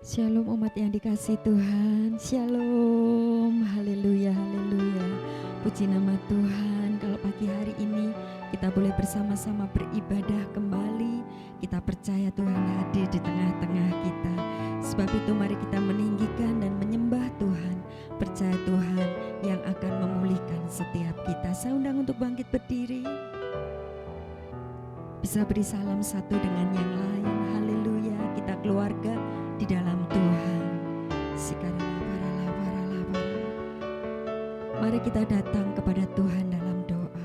Shalom umat yang dikasih Tuhan, shalom, haleluya, haleluya. Puji nama Tuhan, kalau pagi hari ini kita boleh bersama-sama beribadah kembali. Kita percaya Tuhan hadir di tengah-tengah kita. Sebab itu mari kita meninggikan dan menyembah Tuhan. Percaya Tuhan yang akan memulihkan setiap kita. Saya undang untuk bangkit berdiri. Bisa beri salam satu dengan yang lain, haleluya. Kita keluarga di dalam Tuhan. Mari kita datang kepada Tuhan dalam doa.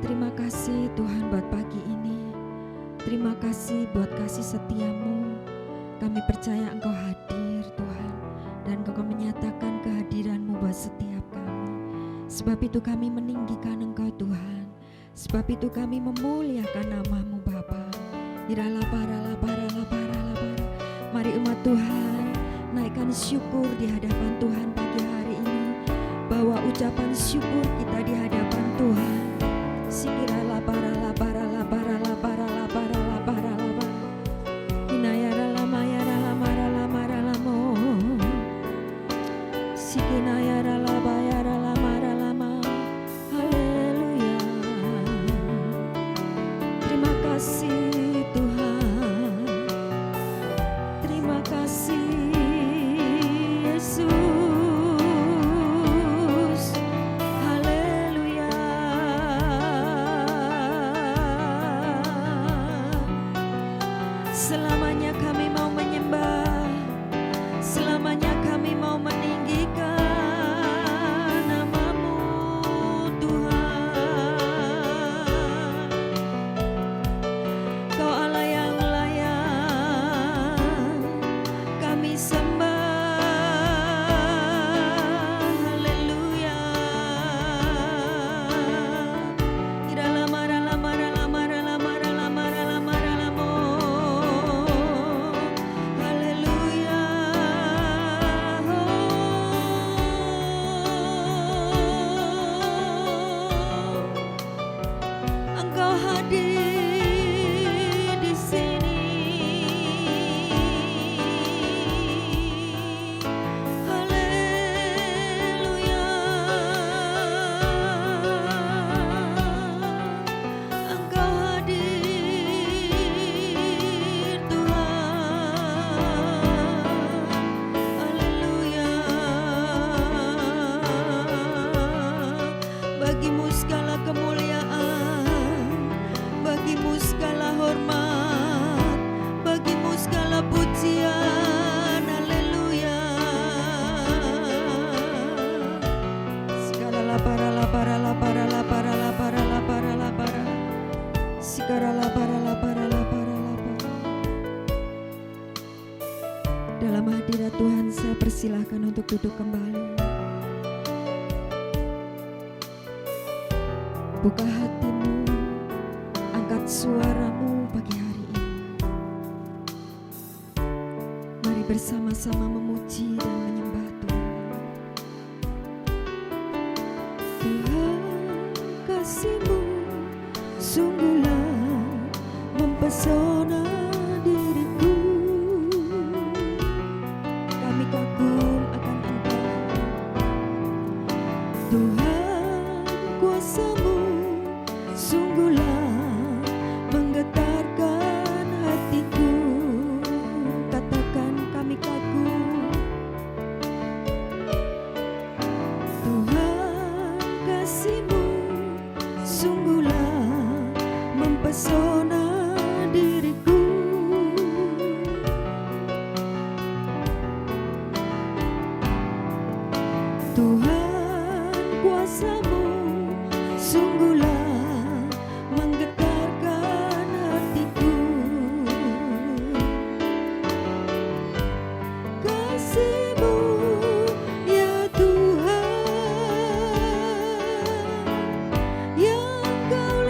Terima kasih Tuhan buat pagi ini. Terima kasih buat kasih setiamu. Kami percaya Engkau hadir Tuhan, dan Engkau menyatakan kehadiran-Mu buat setiap kami. Sebab itu kami meninggikan Engkau Tuhan. Sebab itu kami memuliakan nama-Mu Bapa. Mari umat Tuhan naikkan syukur di hadapan Tuhan pagi hari ini. Bawa ucapan syukur kita di hadapan Tuhan. Terima kasih Tuhan, terima kasih Yesus. Selamanya kami mau menyembah, selamanya kami mau meninggikan nama-Mu Tuhan. Kau Allah yang layak, kami sembah, haleluya. Engkau hadir di sini, haleluya. Engkau hadir Tuhan, haleluya. Bagimu segala kemuliaan, bagimu segala hormat, bagimu segala pujian, haleluya. Dalam hadirat Tuhan saya persilahkan untuk duduk kembali. Buka hatimu, angkat suaramu pagi hari ini. Mari bersama-sama memuji dan menyembah Tuhan. Tuhan, kasih-Mu sungguhlah mempesona diriku. Kami kagum akan Engkau, Tuhan, kuasa-Mu sungguhlah menggetarkan hatiku. Katakan kami kagum. Tuhan, kasih-Mu sungguhlah mempesona diriku. Tuhan, kuasa-Mu sungguhlah menggetarkan hatiku. Kasih-Mu ya Tuhan, yang Kau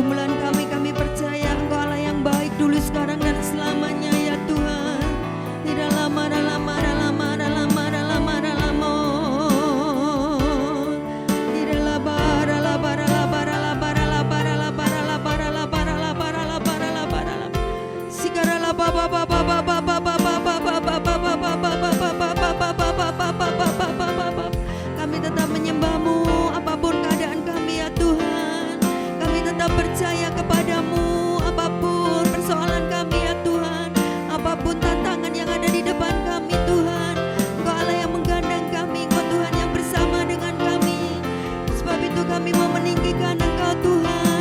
pergumulan kami percaya Engkau Allah yang baik dulu, sekarang dan selamanya ya Tuhan. Tidak lama, kami tetap menyembah-Mu apapun keadaan kami ya Tuhan. Kami tetap percaya kepadamu apapun persoalan kami ya Tuhan, apapun tantangan yang ada di depan kami Tuhan. Engkau Allah yang menggandeng kami, Engkau Tuhan yang bersama dengan kami. Sebab itu kami mau meninggikan Engkau Tuhan.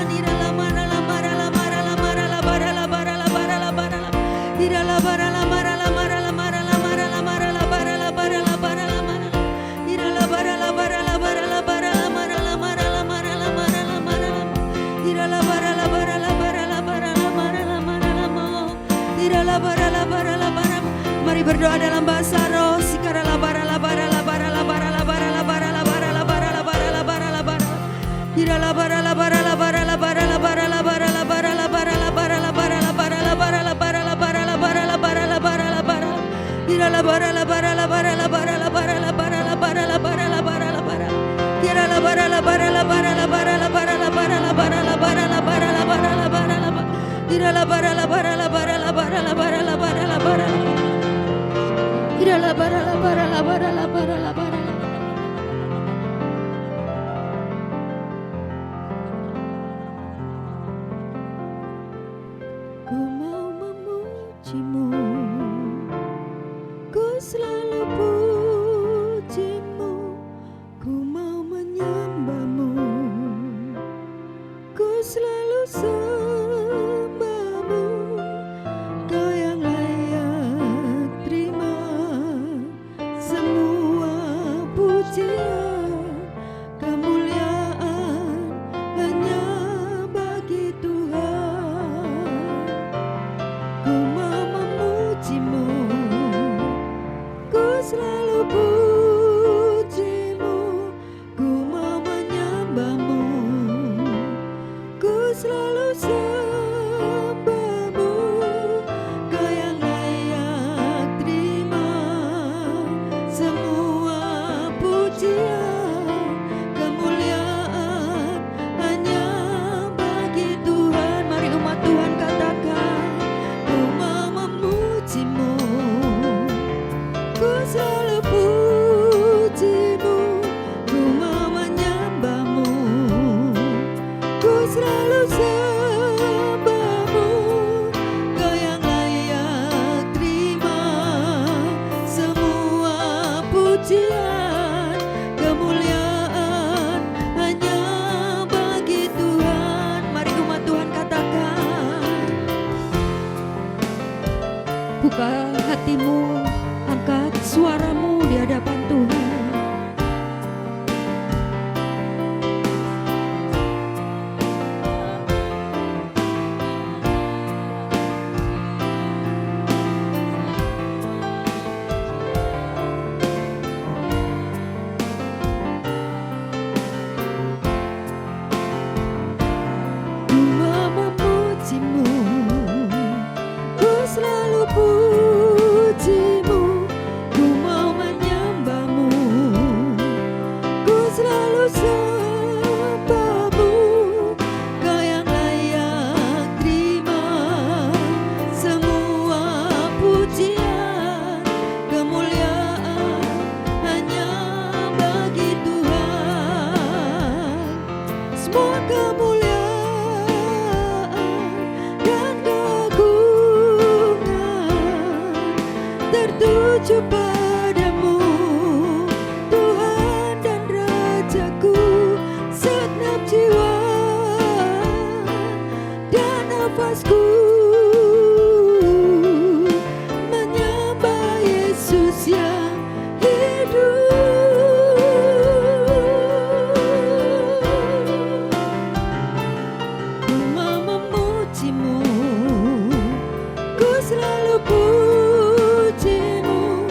Mari berdoa dalam bahasa roh. Ku mau memuji-Mu, ku selalu puji-Mu, ku mau menyembah-Mu, ku selalu sembah-Mu. Kau yang layak terima semua pujian, kemuliaan hanya bagi Tuhan. Ku mau memuji-Mu, ku selalu puji-Mu, ku mau menyembah-Mu, ku selalu sembah-Mu. Kau yang layak terima semua pujian, kemuliaan hanya bagi Tuhan. Mari umat Tuhan katakan, ku mau memuji-Mu, ku selalu puji-Mu, ku mau menyembah-Mu, ku selalu sembah-Mu. Kau yang layak terima semua pujian, kemuliaan hanya bagi Tuhan. Mari umat Tuhan katakan, buka hatimu, angkat suaramu di hadapan Tuhan. Ku mau memuji-Mu, ku selalu puji-Mu, ku mau menyembah-Mu, ku selalu sembah-Mu. Kau yang layak terima semua pujian, kemuliaan hanya bagi Tuhan. Semua kemuliaan dan keagungan tertuju padamu, Tuhan dan Rajaku. Segenap jiwa dan nafasku menyembah Yesus yang hidup. Ku mau memuji-Mu, ku selalu puji-Mu,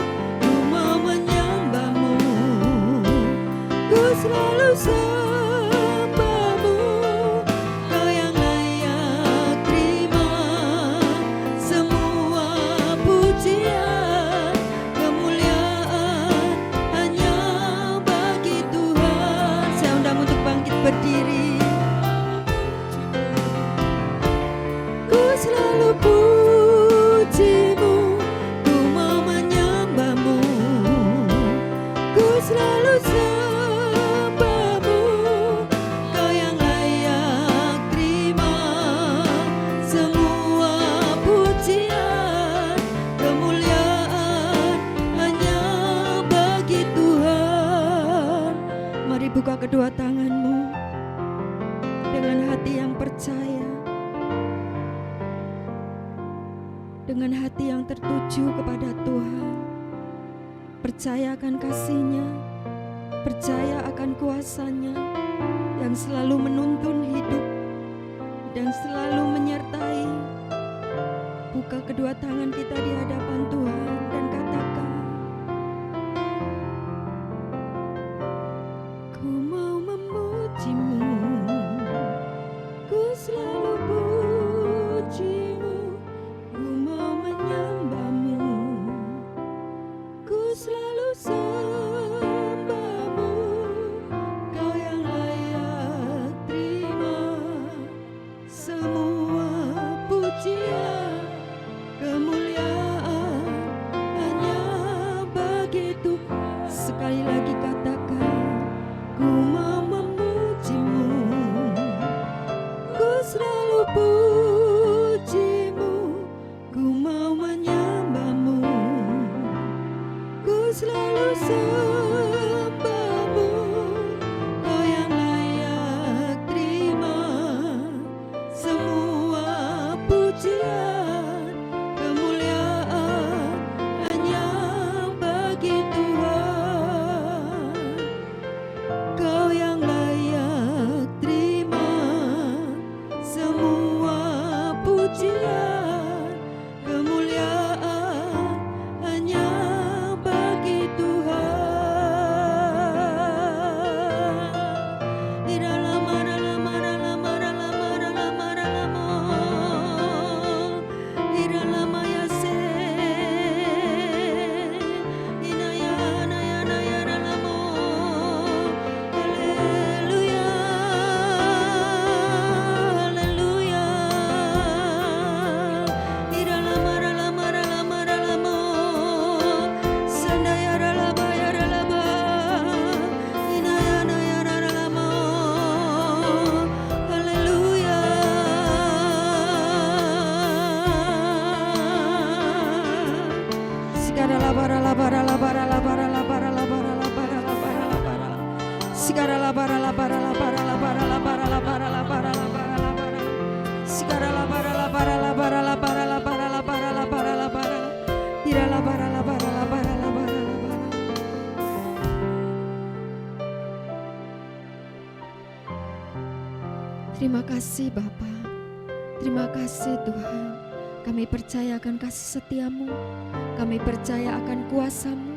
dengan hati yang tertuju kepada Tuhan. Percaya akan kasih-Nya, percaya akan kuasa-Nya yang selalu menuntun hidup dan selalu menyertai. Buka kedua tangan kita di hadapan Tuhan dan katakan, ku mau memuji-Mu, ku selalu puji-Mu, ku mau menyembah-Mu, ku selalu sembah-Mu, Kau yang layak terima semua pujian, kemuliaan hanya bagi Tuhan. Sekali lagi katakan, ku mau memuji-Mu, ku selalu puji-Mu, ku mau menyembah-Mu, ku selalu sembah-Mu, Kau yang layak terima semua pujian, kemuliaan hanya bagi Tuhan. Kau yang layak terima semua pujian, kemuliaan hanya bagi Tuhan. Di dalam di dalam ayase, inaya naya naya dalamo, haleluya, haleluya. Di dalam dalamo, sandaya dalaba ya dalaba, inaya naya dalamo, haleluya. Sigara labara labara labara labara labara labara labara labara labara. Sigara labara labara labara labara labara labara labara labara labara. Sigara labara labara labara labara labara labara labara labara. Ira labara labara labara labara labara. Terima kasih Bapa, terima kasih Tuhan. Kami percaya akan kasih setia-Mu, kami percaya akan kuasa-Mu,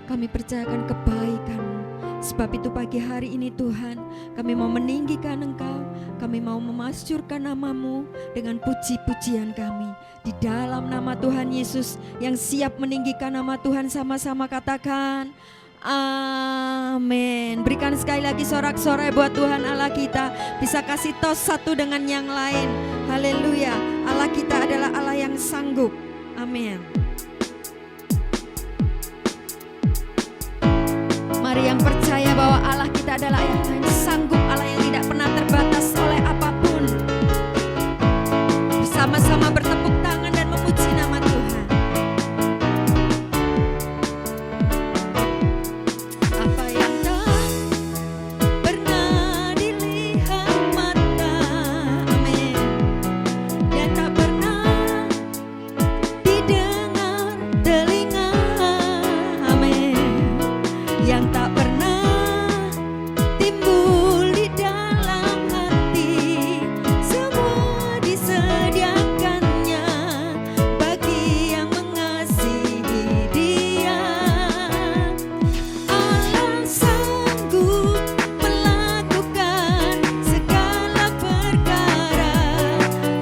kami percaya akan kebaikan-Mu. Sebab itu pagi hari ini Tuhan, kami mau meninggikan Engkau, kami mau memasyurkan nama-Mu dengan puji-pujian kami. Di dalam nama Tuhan Yesus yang siap meninggikan nama Tuhan, sama-sama katakan amin. Berikan sekali lagi sorak-sorai buat Tuhan Allah kita. Bisa kasih tos satu dengan yang lain. Haleluya. Allah kita adalah Allah yang sanggup. Amin. Mari yang percaya bahwa Allah kita adalah Allah yang sanggup, Allah yang tidak pernah terbatas oleh apapun. Bersama-sama bertepuk tangan dan memuji nama Tuhan. Apa yang tak pernah dilihat mata, amin, dan tak pernah didengar telinga, amin, yang tak pernah timbul di dalam hati, semua disediakannya bagi yang mengasihi Dia. Allah sanggup melakukan segala perkara,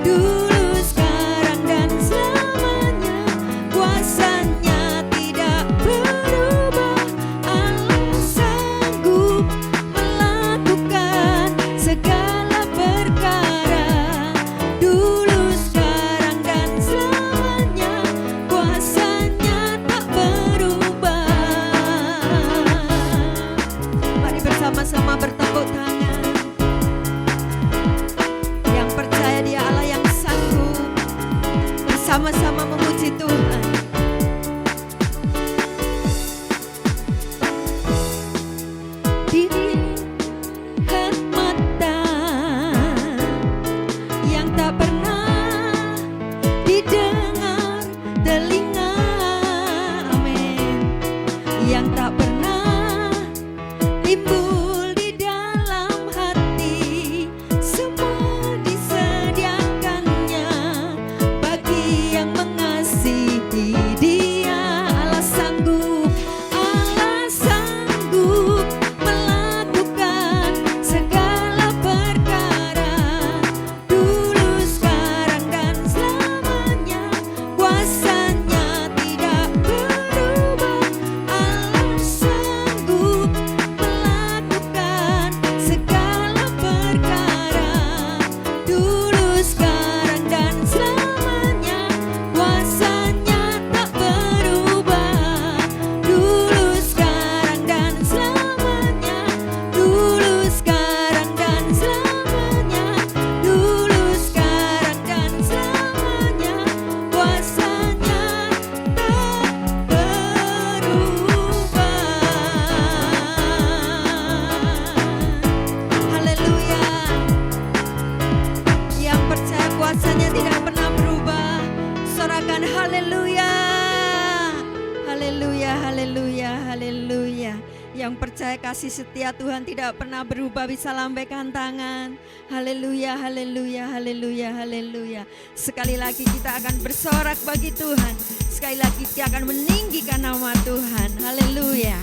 dulu, sekarang, dan selamanya. Kuasanya tidak berubah. Allah sanggup melakukan segala perkara, dulu, sekarang, dan selamanya. Kuasanya tak berubah. Mari bersama-sama bertepuk tangan. Yang percaya Dia Allah yang sanggup, bersama-sama memuji Tuhan. Dilihat mata yang tak pernah didengar kuasanya tidak pernah berubah. Sorakan haleluya. Haleluya, haleluya, haleluya. Yang percaya kasih setia Tuhan tidak pernah berubah bisa lambaikan tangan. Haleluya, haleluya, haleluya, haleluya. Sekali lagi kita akan bersorak bagi Tuhan. Sekali lagi kita akan meninggikan nama Tuhan. Haleluya.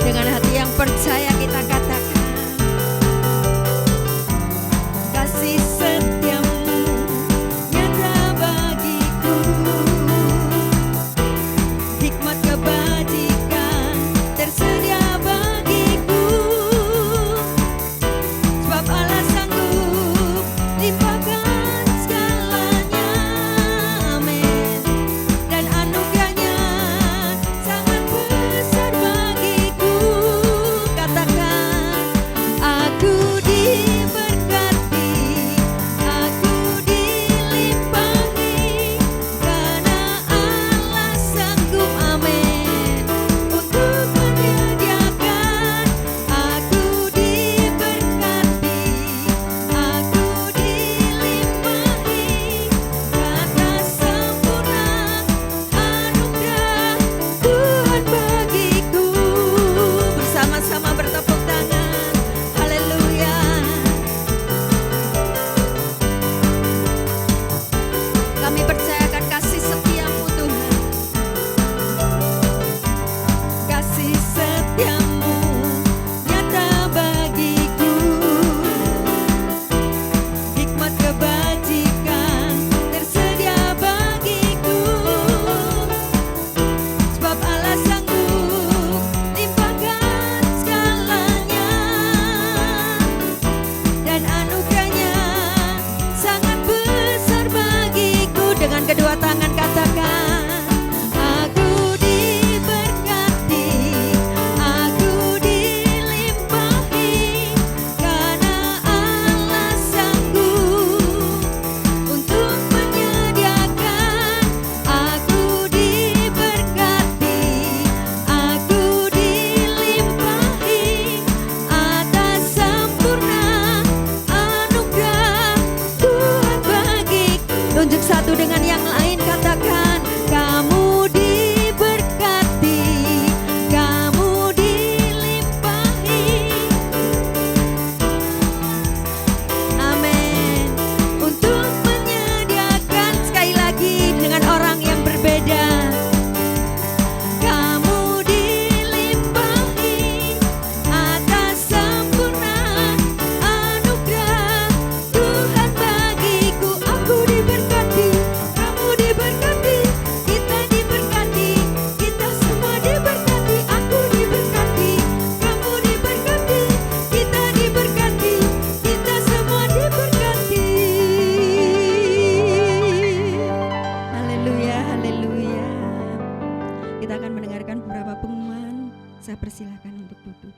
Dengan hati yang percaya kita katakan, kasih setiamu nyata bagiku, hikmat kebajikan tersedia bagiku, sebab Allah sanggup limpahkan segalanya, amin. Dan anugerahnya sangat besar bagiku. Katakan, aku diberkati, aku dilimpahi, karena Allah sanggup, amin, untuk menyediakan. Aku diberkati, aku dilimpahi, kata sempurna anugerah Tuhan bagiku. Bersama-sama bertepuk tangan, haleluya. Kami percayakan kasih setiamu Tuhan, kasih setiamu nyata bagiku, hikmat kebajikan tersedia bagiku, sebab Allah sanggup limpahkan segalanya, dan anugerahnya sangat besar bagiku. Dengan kedua tangan katakan, aku diberkati, aku dilimpahi, karena Allah sanggup untuk menyediakan. Aku diberkati, aku dilimpahi, atas sempurna anugerah Tuhan bagiku. Tunjuk satu dengan yang lain, katakan, kamu diberkati, kamu dilimpahi, amin, untuk menyediakan. Sekali lagi dengan orang yang berbeda, kamu dilimpahi, atas sempurna anugerah Tuhan bagiku. Aku diberkati, kamu diberkati, kita diberkati, kita semua diberkati. Aku diberkati, kamu diberkati, kita diberkati, kita semua diberkati. Haleluya, haleluya. Kita akan mendengarkan beberapa pengumuman. Saya persilahkan untuk duduk.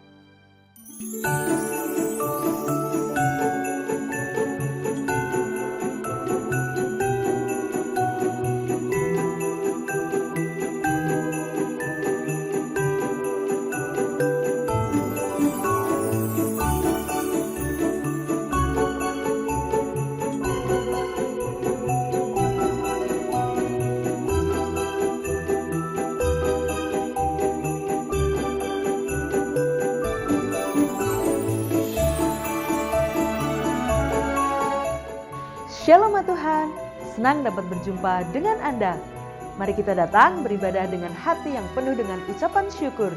Shalom Tuhan, senang dapat berjumpa dengan Anda. Mari kita datang beribadah dengan hati yang penuh dengan ucapan syukur.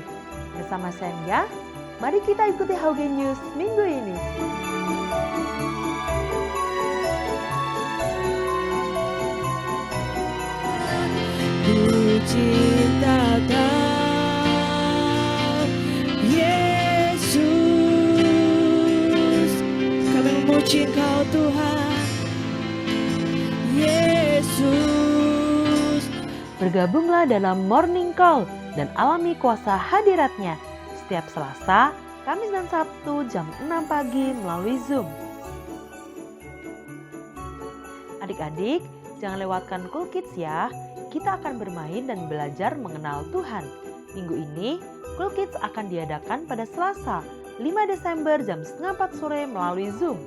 Bersama saya Nia, mari kita ikuti Haugen News minggu ini. Ku cinta Kau, Yesus, kami memuji Engkau Tuhan, Yesus. Bergabunglah dalam Morning Call dan alami kuasa hadirat-Nya setiap Selasa, Kamis dan Sabtu jam 6 pagi melalui Zoom. Adik-adik, jangan lewatkan Cool Kids ya. Kita akan bermain dan belajar mengenal Tuhan. Minggu ini, Cool Kids akan diadakan pada Selasa, 5 Desember jam 3:30 sore melalui Zoom.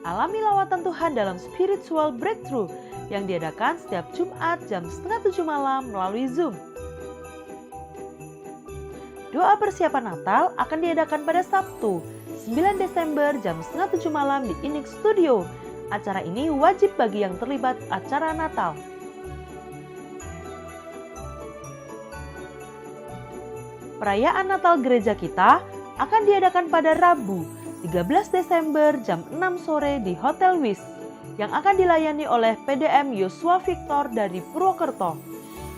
Alami lawatan Tuhan dalam Spiritual Breakthrough yang diadakan setiap Jumat jam 6:30 malam melalui Zoom. Doa persiapan Natal akan diadakan pada Sabtu, 9 Desember jam 6:30 malam di Inik Studio. Acara ini wajib bagi yang terlibat acara Natal. Perayaan Natal gereja kita akan diadakan pada Rabu, 13 Desember jam 6 sore di Hotel Wis yang akan dilayani oleh PDM Yosua Victor dari Purwokerto.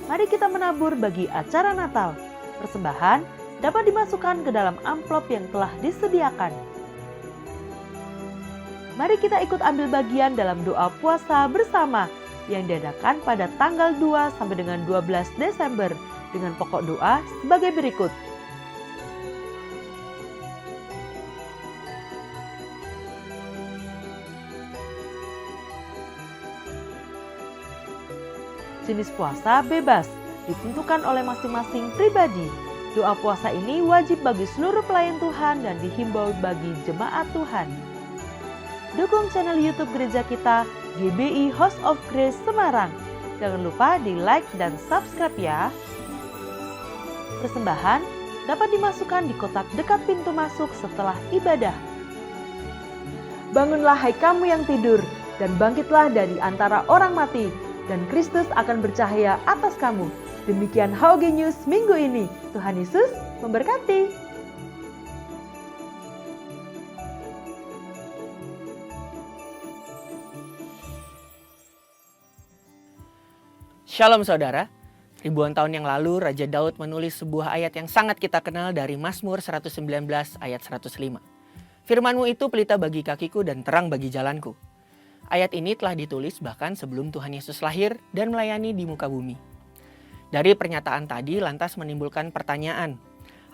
Mari kita menabur bagi acara Natal. Persembahan dapat dimasukkan ke dalam amplop yang telah disediakan. Mari kita ikut ambil bagian dalam doa puasa bersama yang diadakan pada tanggal 2 sampai dengan 12 Desember dengan pokok doa sebagai berikut. Jenis puasa bebas, ditentukan oleh masing-masing pribadi. Doa puasa ini wajib bagi seluruh pelayan Tuhan dan dihimbau bagi jemaat Tuhan. Dukung channel YouTube gereja kita, GBI House of Grace Semarang. Jangan lupa di like dan subscribe ya. Persembahan dapat dimasukkan di kotak dekat pintu masuk setelah ibadah. Bangunlah hai kamu yang tidur, dan bangkitlah dari antara orang mati, dan Kristus akan bercahaya atas kamu. Demikian HOG News minggu ini. Tuhan Yesus memberkati. Shalom saudara, ribuan tahun yang lalu Raja Daud menulis sebuah ayat yang sangat kita kenal dari Mazmur 119 ayat 105. Firman-Mu itu pelita bagi kakiku dan terang bagi jalanku. Ayat ini telah ditulis bahkan sebelum Tuhan Yesus lahir dan melayani di muka bumi. Dari pernyataan tadi lantas menimbulkan pertanyaan,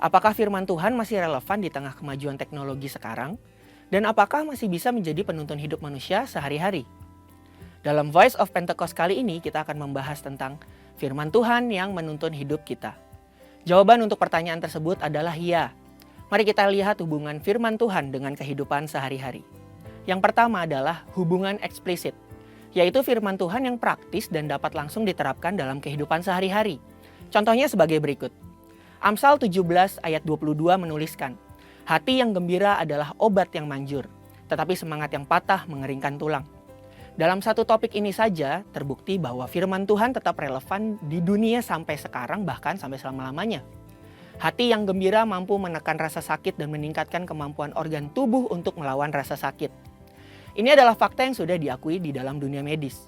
apakah firman Tuhan masih relevan di tengah kemajuan teknologi sekarang? Dan apakah masih bisa menjadi penuntun hidup manusia sehari-hari? Dalam Voice of Pentecost kali ini kita akan membahas tentang firman Tuhan yang menuntun hidup kita. Jawaban untuk pertanyaan tersebut adalah ya. Mari kita lihat hubungan firman Tuhan dengan kehidupan sehari-hari. Yang pertama adalah hubungan eksplisit, yaitu firman Tuhan yang praktis dan dapat langsung diterapkan dalam kehidupan sehari-hari. Contohnya sebagai berikut. Amsal 17 ayat 22 menuliskan, hati yang gembira adalah obat yang manjur, tetapi semangat yang patah mengeringkan tulang. Dalam satu topik ini saja terbukti bahwa firman Tuhan tetap relevan di dunia sampai sekarang bahkan sampai selama-lamanya. Hati yang gembira mampu menekan rasa sakit dan meningkatkan kemampuan organ tubuh untuk melawan rasa sakit. Ini adalah fakta yang sudah diakui di dalam dunia medis.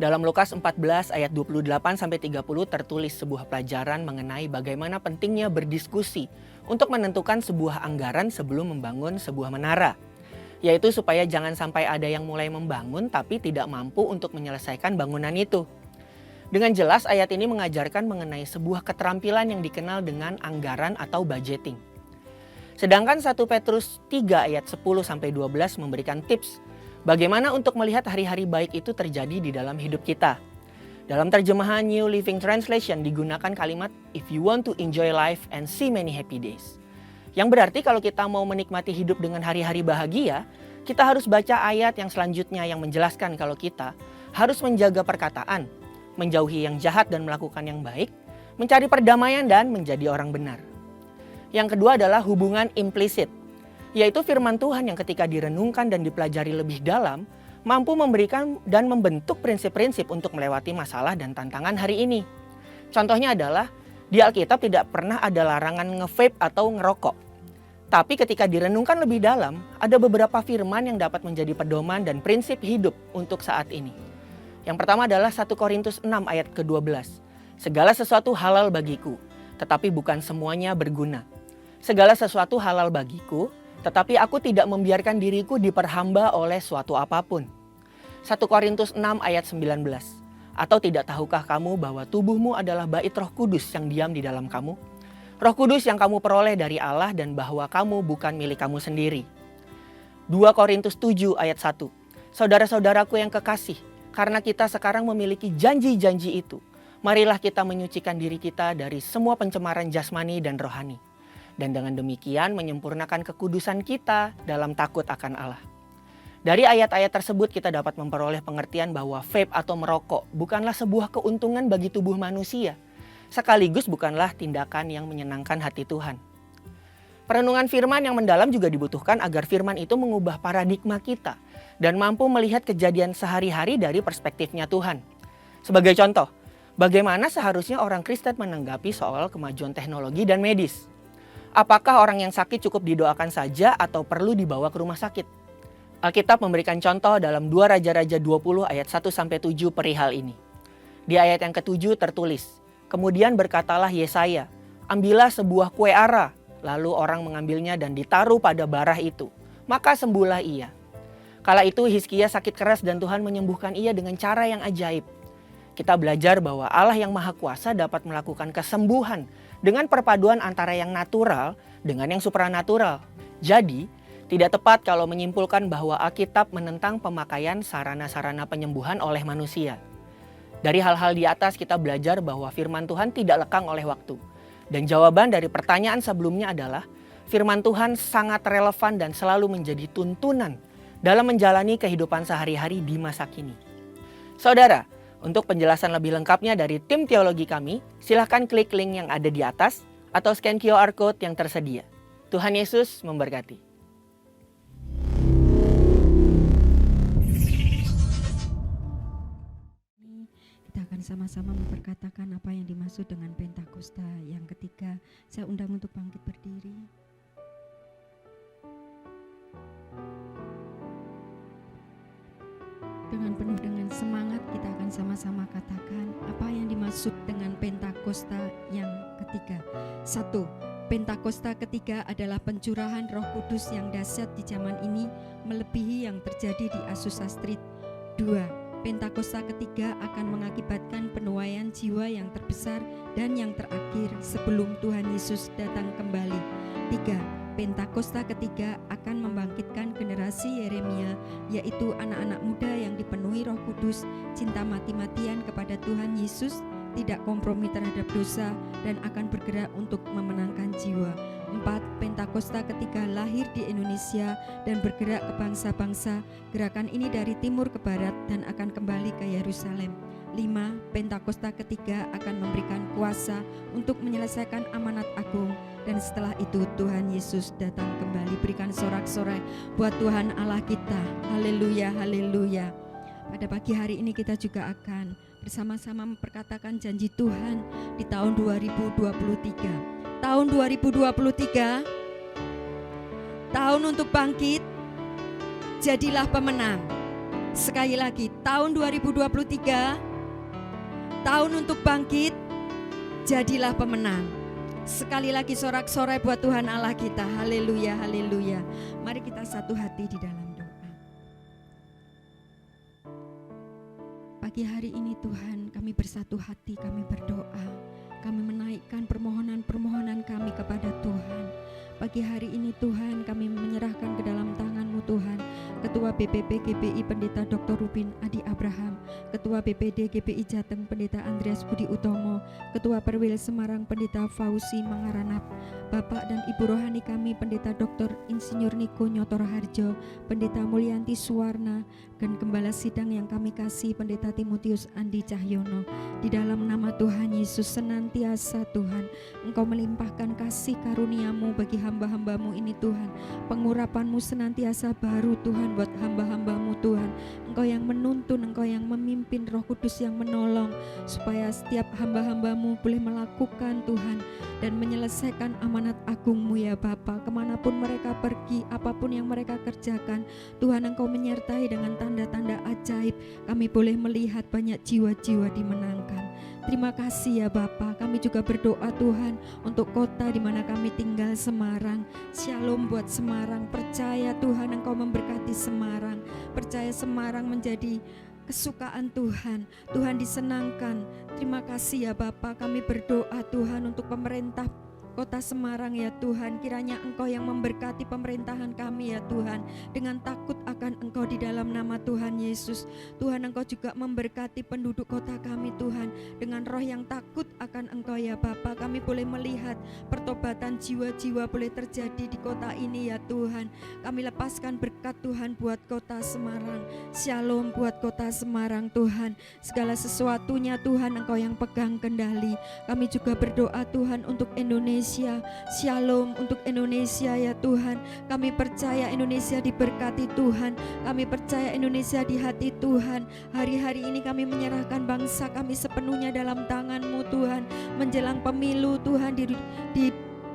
Dalam Lukas 14 ayat 28-30 tertulis sebuah pelajaran mengenai bagaimana pentingnya berdiskusi untuk menentukan sebuah anggaran sebelum membangun sebuah menara. Yaitu supaya jangan sampai ada yang mulai membangun tapi tidak mampu untuk menyelesaikan bangunan itu. Dengan jelas ayat ini mengajarkan mengenai sebuah keterampilan yang dikenal dengan anggaran atau budgeting. Sedangkan 1 Petrus 3 ayat 10-12 memberikan tips bagaimana untuk melihat hari-hari baik itu terjadi di dalam hidup kita. Dalam terjemahan New Living Translation digunakan kalimat if you want to enjoy life and see many happy days. Yang berarti kalau kita mau menikmati hidup dengan hari-hari bahagia, kita harus baca ayat yang selanjutnya yang menjelaskan kalau kita harus menjaga perkataan, menjauhi yang jahat dan melakukan yang baik, mencari perdamaian dan menjadi orang benar. Yang kedua adalah hubungan implisit, yaitu firman Tuhan yang ketika direnungkan dan dipelajari lebih dalam, mampu memberikan dan membentuk prinsip-prinsip untuk melewati masalah dan tantangan hari ini. Contohnya adalah, di Alkitab tidak pernah ada larangan nge-vape atau ngerokok. Tapi ketika direnungkan lebih dalam, ada beberapa firman yang dapat menjadi pedoman dan prinsip hidup untuk saat ini. Yang pertama adalah 1 Korintus 6 ayat ke-12. Segala sesuatu halal bagiku, tetapi bukan semuanya berguna. Segala sesuatu halal bagiku, tetapi aku tidak membiarkan diriku diperhamba oleh suatu apapun. 1 Korintus 6 ayat 19. Atau tidak tahukah kamu bahwa tubuhmu adalah bait Roh Kudus yang diam di dalam kamu? Roh Kudus yang kamu peroleh dari Allah dan bahwa kamu bukan milik kamu sendiri. 2 Korintus 7 ayat 1. Saudara-saudaraku yang kekasih, karena kita sekarang memiliki janji-janji itu, Marilah kita menyucikan diri kita dari semua pencemaran jasmani dan rohani. Dan dengan demikian menyempurnakan kekudusan kita dalam takut akan Allah. Dari ayat-ayat tersebut kita dapat memperoleh pengertian bahwa vape atau merokok bukanlah sebuah keuntungan bagi tubuh manusia, sekaligus bukanlah tindakan yang menyenangkan hati Tuhan. Perenungan firman yang mendalam juga dibutuhkan agar firman itu mengubah paradigma kita dan mampu melihat kejadian sehari-hari dari perspektifnya Tuhan. Sebagai contoh, bagaimana seharusnya orang Kristen menanggapi soal kemajuan teknologi dan medis? Apakah orang yang sakit cukup didoakan saja atau perlu dibawa ke rumah sakit? Alkitab memberikan contoh dalam 2 Raja-Raja 20 ayat 1-7 perihal ini. Di ayat yang ke-7 tertulis, "Kemudian berkatalah Yesaya, ambillah sebuah kue ara, lalu orang mengambilnya dan ditaruh pada barah itu, maka sembuhlah ia. Kala itu Hizkia sakit keras dan Tuhan menyembuhkan ia dengan cara yang ajaib." Kita belajar bahwa Allah yang Maha Kuasa dapat melakukan kesembuhan dengan perpaduan antara yang natural dengan yang supranatural. Jadi, tidak tepat kalau menyimpulkan bahwa Alkitab menentang pemakaian sarana-sarana penyembuhan oleh manusia. Dari hal-hal di atas kita belajar bahwa firman Tuhan tidak lekang oleh waktu. Dan jawaban dari pertanyaan sebelumnya adalah, firman Tuhan sangat relevan dan selalu menjadi tuntunan dalam menjalani kehidupan sehari-hari di masa kini. Saudara, untuk penjelasan lebih lengkapnya dari tim teologi kami, silahkan klik link yang ada di atas atau scan QR Code yang tersedia. Tuhan Yesus memberkati. Kita akan sama-sama memperkatakan apa yang dimaksud dengan Pentakosta yang ketiga. Saya undang untuk bangkit berdiri. Dengan penuh dengan semangat kita akan sama-sama katakan apa yang dimaksud dengan Pentakosta yang ketiga. 1. Pentakosta ketiga adalah pencurahan Roh Kudus yang dahsyat di zaman ini melebihi yang terjadi di Azusa Street. 2. Pentakosta ketiga akan mengakibatkan penuaian jiwa yang terbesar dan yang terakhir sebelum Tuhan Yesus datang kembali. 3. Pentakosta ketiga akan membangkitkan generasi Yeremia, yaitu anak-anak muda yang dipenuhi Roh Kudus, cinta mati-matian kepada Tuhan Yesus, tidak kompromi terhadap dosa, dan akan bergerak untuk memenangkan jiwa. 4. Pentakosta ketiga lahir di Indonesia dan bergerak ke bangsa-bangsa. Gerakan ini dari timur ke barat dan akan kembali ke Yerusalem. 5. Pentakosta ketiga akan memberikan kuasa untuk menyelesaikan amanat agung. Dan setelah itu Tuhan Yesus datang kembali. Berikan sorak-sorai buat Tuhan Allah kita. Haleluya, haleluya. Pada pagi hari ini kita juga akan bersama-sama memperkatakan janji Tuhan di tahun 2023. Tahun 2023, tahun untuk bangkit, jadilah pemenang. Sekali lagi, tahun 2023, tahun untuk bangkit, jadilah pemenang. Sekali lagi sorak-sorai buat Tuhan Allah kita. Haleluya, haleluya. Mari kita satu hati di dalam doa. Pagi hari ini Tuhan, kami bersatu hati, kami berdoa. Kami menaikkan permohonan-permohonan kami kepada Tuhan. Pagi hari ini Tuhan, kami menyerahkan ke dalam tangan-Mu Tuhan, Ketua BPP GBI Pendeta Dr. Rubin Adi Abraham, Ketua BPD GBI Jateng Pendeta Andreas Budi Utomo, Ketua Perwil Semarang Pendeta Fauzi Mangaranap, Bapak dan Ibu Rohani kami Pendeta Dr. Insinyur Niko Nyotor Harjo, Pendeta Mulyanti Suwarna, dan Gembala Sidang yang kami kasih Pendeta Timotius Andi Cahyono. Di dalam nama Tuhan Yesus senantiasa Tuhan, Engkau melimpahkan kasih karunia-Mu bagi hamba-hamba-Mu ini Tuhan. Pengurapan-Mu senantiasa baru Tuhan buat hamba-hamba-Mu Tuhan. Engkau yang menuntun, Engkau yang memimpin, Roh Kudus yang menolong, supaya setiap hamba-hamba-Mu boleh melakukan Tuhan dan menyelesaikan amanat agung-Mu ya Bapa. Kemanapun mereka pergi, apapun yang mereka kerjakan, Tuhan Engkau menyertai dengan tanda-tanda ajaib. Kami boleh melihat banyak jiwa-jiwa dimenangkan. Terima kasih ya Bapa. Kami juga berdoa Tuhan untuk kota di mana kami tinggal, Semarang. Shalom buat Semarang. Percaya Tuhan Engkau memberkati Semarang. Percaya Semarang menjadi kesukaan Tuhan. Tuhan disenangkan. Terima kasih ya Bapa. Kami berdoa Tuhan untuk pemerintah kota Semarang ya Tuhan. Kiranya Engkau yang memberkati pemerintahan kami ya Tuhan, dengan takut akan Engkau di dalam nama Tuhan Yesus. Tuhan, Engkau juga memberkati penduduk kota kami Tuhan, dengan roh yang takut akan Engkau ya Bapa. Kami boleh melihat pertobatan jiwa-jiwa boleh terjadi di kota ini ya Tuhan. Kami lepaskan berkat Tuhan buat kota Semarang. Shalom buat kota Semarang Tuhan. Segala sesuatunya Tuhan Engkau yang pegang kendali. Kami juga berdoa Tuhan untuk Indonesia. Shalom untuk Indonesia ya Tuhan. Kami percaya Indonesia diberkati Tuhan. Kami percaya Indonesia di hati Tuhan. Hari-hari ini kami menyerahkan bangsa kami sepenuhnya dalam tangan-Mu Tuhan. Menjelang pemilu Tuhan di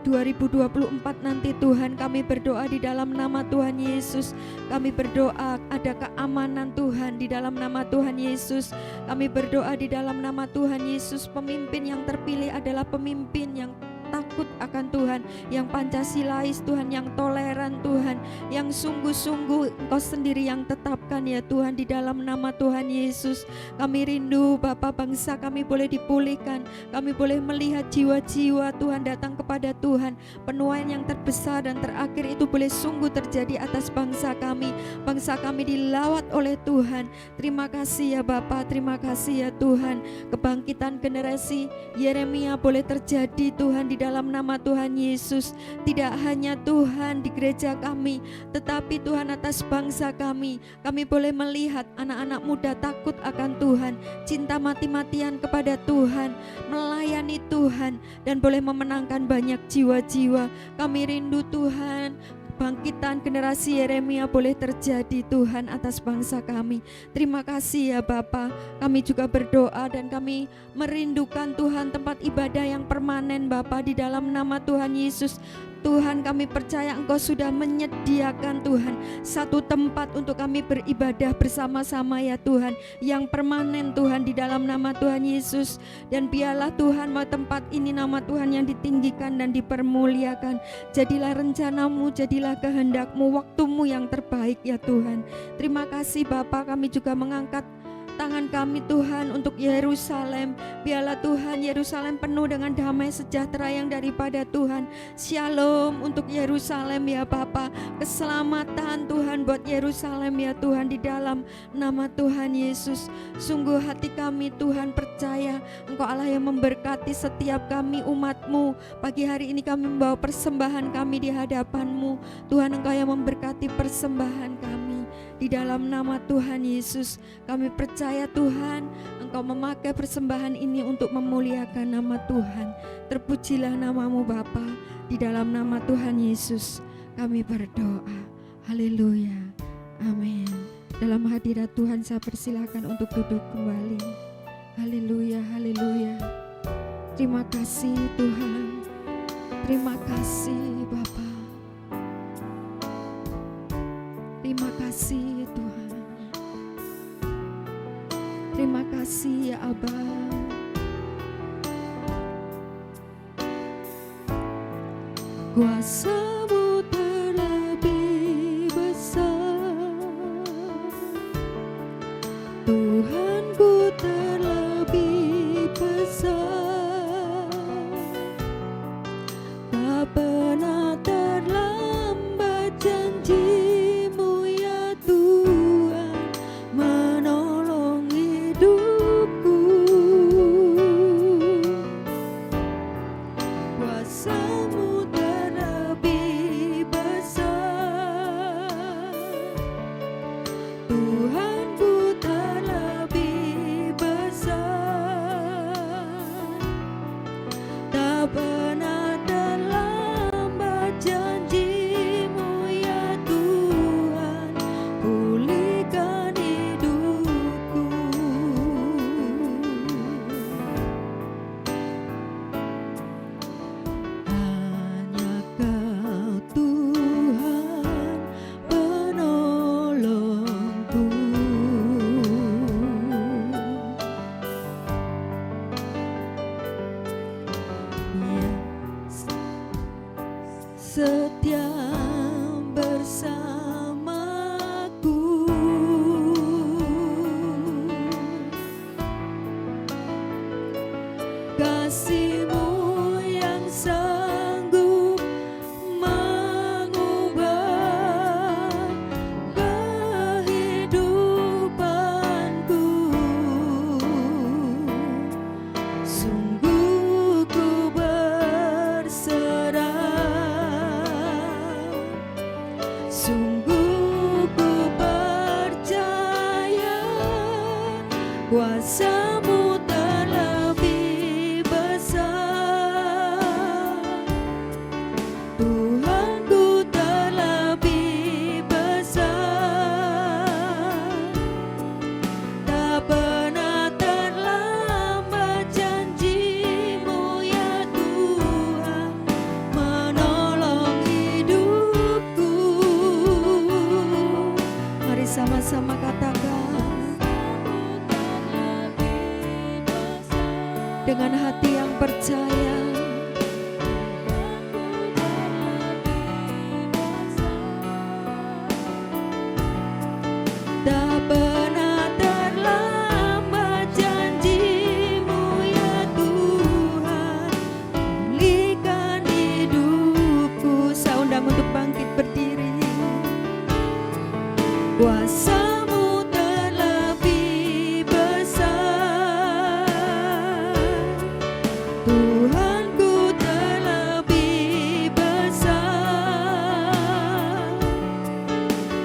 2024 nanti Tuhan, kami berdoa di dalam nama Tuhan Yesus. Kami berdoa ada keamanan Tuhan di dalam nama Tuhan Yesus. Kami berdoa di dalam nama Tuhan Yesus. Pemimpin yang terpilih adalah pemimpin yang takut akan Tuhan, yang Pancasilais Tuhan, yang toleran Tuhan, yang sungguh-sungguh Engkau sendiri yang tetapkan ya Tuhan di dalam nama Tuhan Yesus. Kami rindu Bapa, bangsa kami boleh dipulihkan, kami boleh melihat jiwa-jiwa Tuhan datang kepada Tuhan. Penuaian yang terbesar dan terakhir itu boleh sungguh terjadi atas bangsa kami. Bangsa kami dilawat oleh Tuhan. Terima kasih ya Bapa, terima kasih ya Tuhan. Kebangkitan generasi Yeremia boleh terjadi Tuhan di dalam nama Tuhan Yesus. Tidak hanya Tuhan di gereja kami, tetapi Tuhan atas bangsa kami. Kami boleh melihat anak-anak muda takut akan Tuhan, cinta mati-matian kepada Tuhan, melayani Tuhan, dan boleh memenangkan banyak jiwa-jiwa. Kami rindu Tuhan, bangkitan generasi Yeremia boleh terjadi Tuhan atas bangsa kami. Terima kasih ya Bapa. Kami juga berdoa dan kami merindukan Tuhan tempat ibadah yang permanen Bapa di dalam nama Tuhan Yesus. Tuhan, kami percaya Engkau sudah menyediakan Tuhan satu tempat untuk kami beribadah bersama-sama ya Tuhan, yang permanen Tuhan di dalam nama Tuhan Yesus. Dan biarlah Tuhan tempat ini nama Tuhan yang ditinggikan dan dipermuliakan. Jadilah rencana-Mu, jadilah kehendak-Mu, waktu-Mu yang terbaik ya Tuhan. Terima kasih Bapa. Kami juga mengangkat tangan kami Tuhan untuk Yerusalem. Biarlah Tuhan Yerusalem penuh dengan damai sejahtera yang daripada Tuhan. Shalom untuk Yerusalem ya Bapa. Keselamatan Tuhan buat Yerusalem ya Tuhan di dalam nama Tuhan Yesus. Sungguh hati kami Tuhan percaya Engkau Allah yang memberkati setiap kami umat-Mu. Pagi hari ini kami membawa persembahan kami di hadapan-Mu. Tuhan, Engkau yang memberkati persembahan kami. Di dalam nama Tuhan Yesus, kami percaya Tuhan, Engkau memakai persembahan ini untuk memuliakan nama Tuhan. Terpujilah nama-Mu Bapa. Di dalam nama Tuhan Yesus, kami berdoa. Haleluya. Amin. Dalam hadirat Tuhan saya persilakan untuk duduk kembali. Haleluya, haleluya. Terima kasih Tuhan. Terima kasih Bapa. Terima kasih Tuhan. Terima kasih ya Aba. Kuasa-Mu terlebih besar, Tuhanku terlebih besar. Tak pernah terlambat janji-Mu ya Tuhan, menolong hidupku. Kuasa-Mu terlebih besar, Tuhanku terlebih besar. Tak pernah terlambat janji-Mu ya Tuhan, pulihkan hidupku. Hanya Kau Tuhan penolongku. Ya, setia bersamaku. Kasih-Mu yang sangat hati yang percaya. Tak pernah terlambat janji-Mu ya Tuhan, pulihkan hidupku. Saya undang untuk bangkit berdiri. Kuasa-Mu terlebih besar, Tuhanku terlebih besar.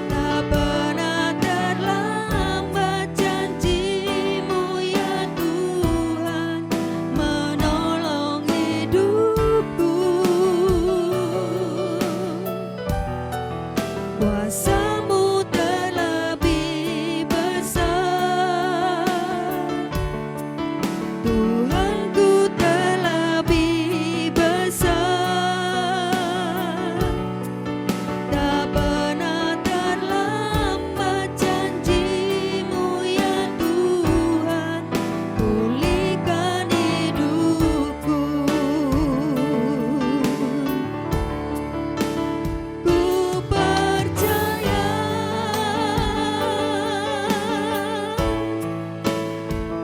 Tak pernah terlambat janji-Mu ya Tuhan, menolong hidupku. Kuasa-Mu terlebih besar, Tuhanku terlebih besar. Tak pernah terlambat janji-Mu ya Tuhan, pulihkan hidupku. Ku percaya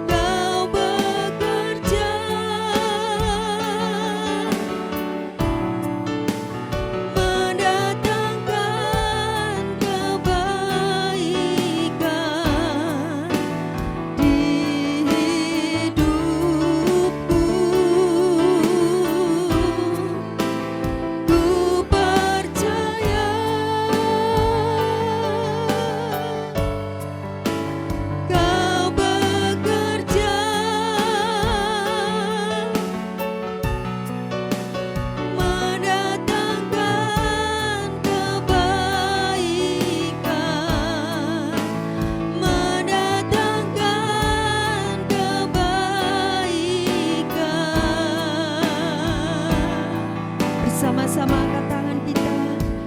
Kau bekerja mendatangkan kebaikan di hidupku. Ku percaya Kau bekerja mendatangkan kebaikan, mendatangkan kebaikan. Bersama-sama angkat tangan kita.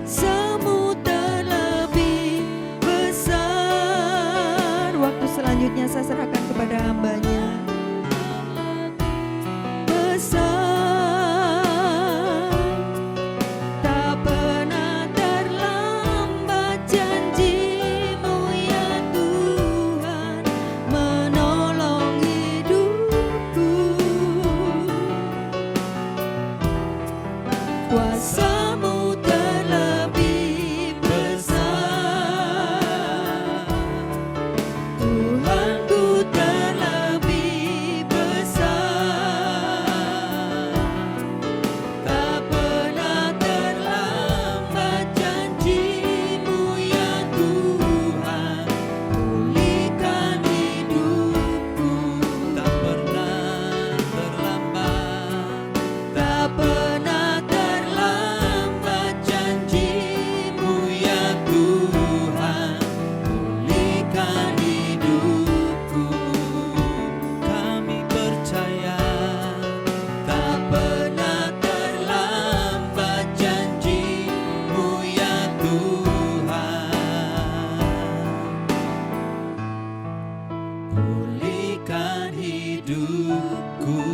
Semu terlebih besar. Waktu selanjutnya saya serahkan kepada hamba-Nya. Besar, tak pernah terlambat janji-Mu ya Tuhan, menolong hidupku. Kuasa-Mu terlebih besar, Tuhanku terlebih besar. Tak pernah terlambat janji-Mu ya Tuhan, pulihkan hidupku. Tak pernah terlambat, Tak pernah terlambat janji-Mu ya Tuhan, pulihkan hidupku. Kami percaya tak pernah terlambat janji-Mu ya Tuhan, pulihkan hidupku.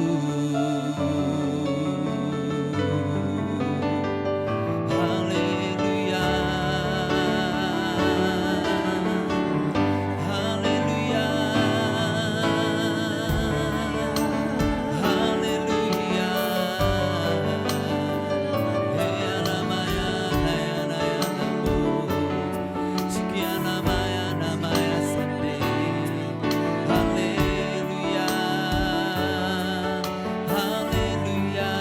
Haleluya, haleluya, haleluya. Heya namaya, heya naya namu, sekian namaya sende. Haleluya, haleluya.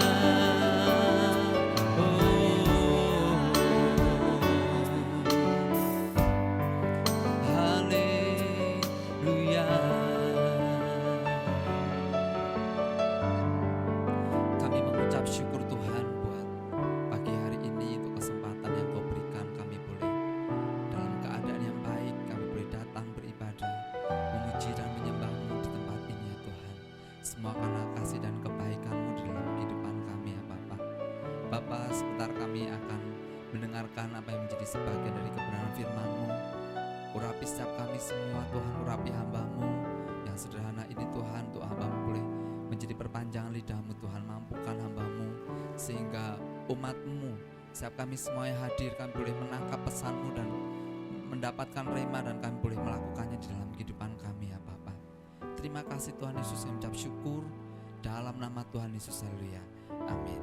Haleluya. Kami mengucap syukur Tuhan buat pagi hari ini untuk kesempatan yang Kau berikan. Kami boleh dalam keadaan yang baik, kami boleh datang beribadah, memuji dan menyembah-Mu di tempat ini ya Tuhan. Semua karena kasih dan kebaikan-Mu di dalam kehidupan kami ya Bapa. Bapa, sebentar kami akan mendengarkan apa yang menjadi sebagian dari kebenaran firman-Mu. Urapi setiap kami semua Tuhan, urapi hamba-Mu yang sederhana ini Tuhan, untuk hamba-Mu boleh menjadi perpanjangan lidah sehingga umat-Mu, setiap kami semua yang hadir, kami boleh menangkap pesan-Mu dan mendapatkan rema, dan kami boleh melakukannya di dalam kehidupan kami ya Bapa. Terima kasih Tuhan Yesus, yang mengucap syukur dalam nama Tuhan Yesus, haleluya, amin.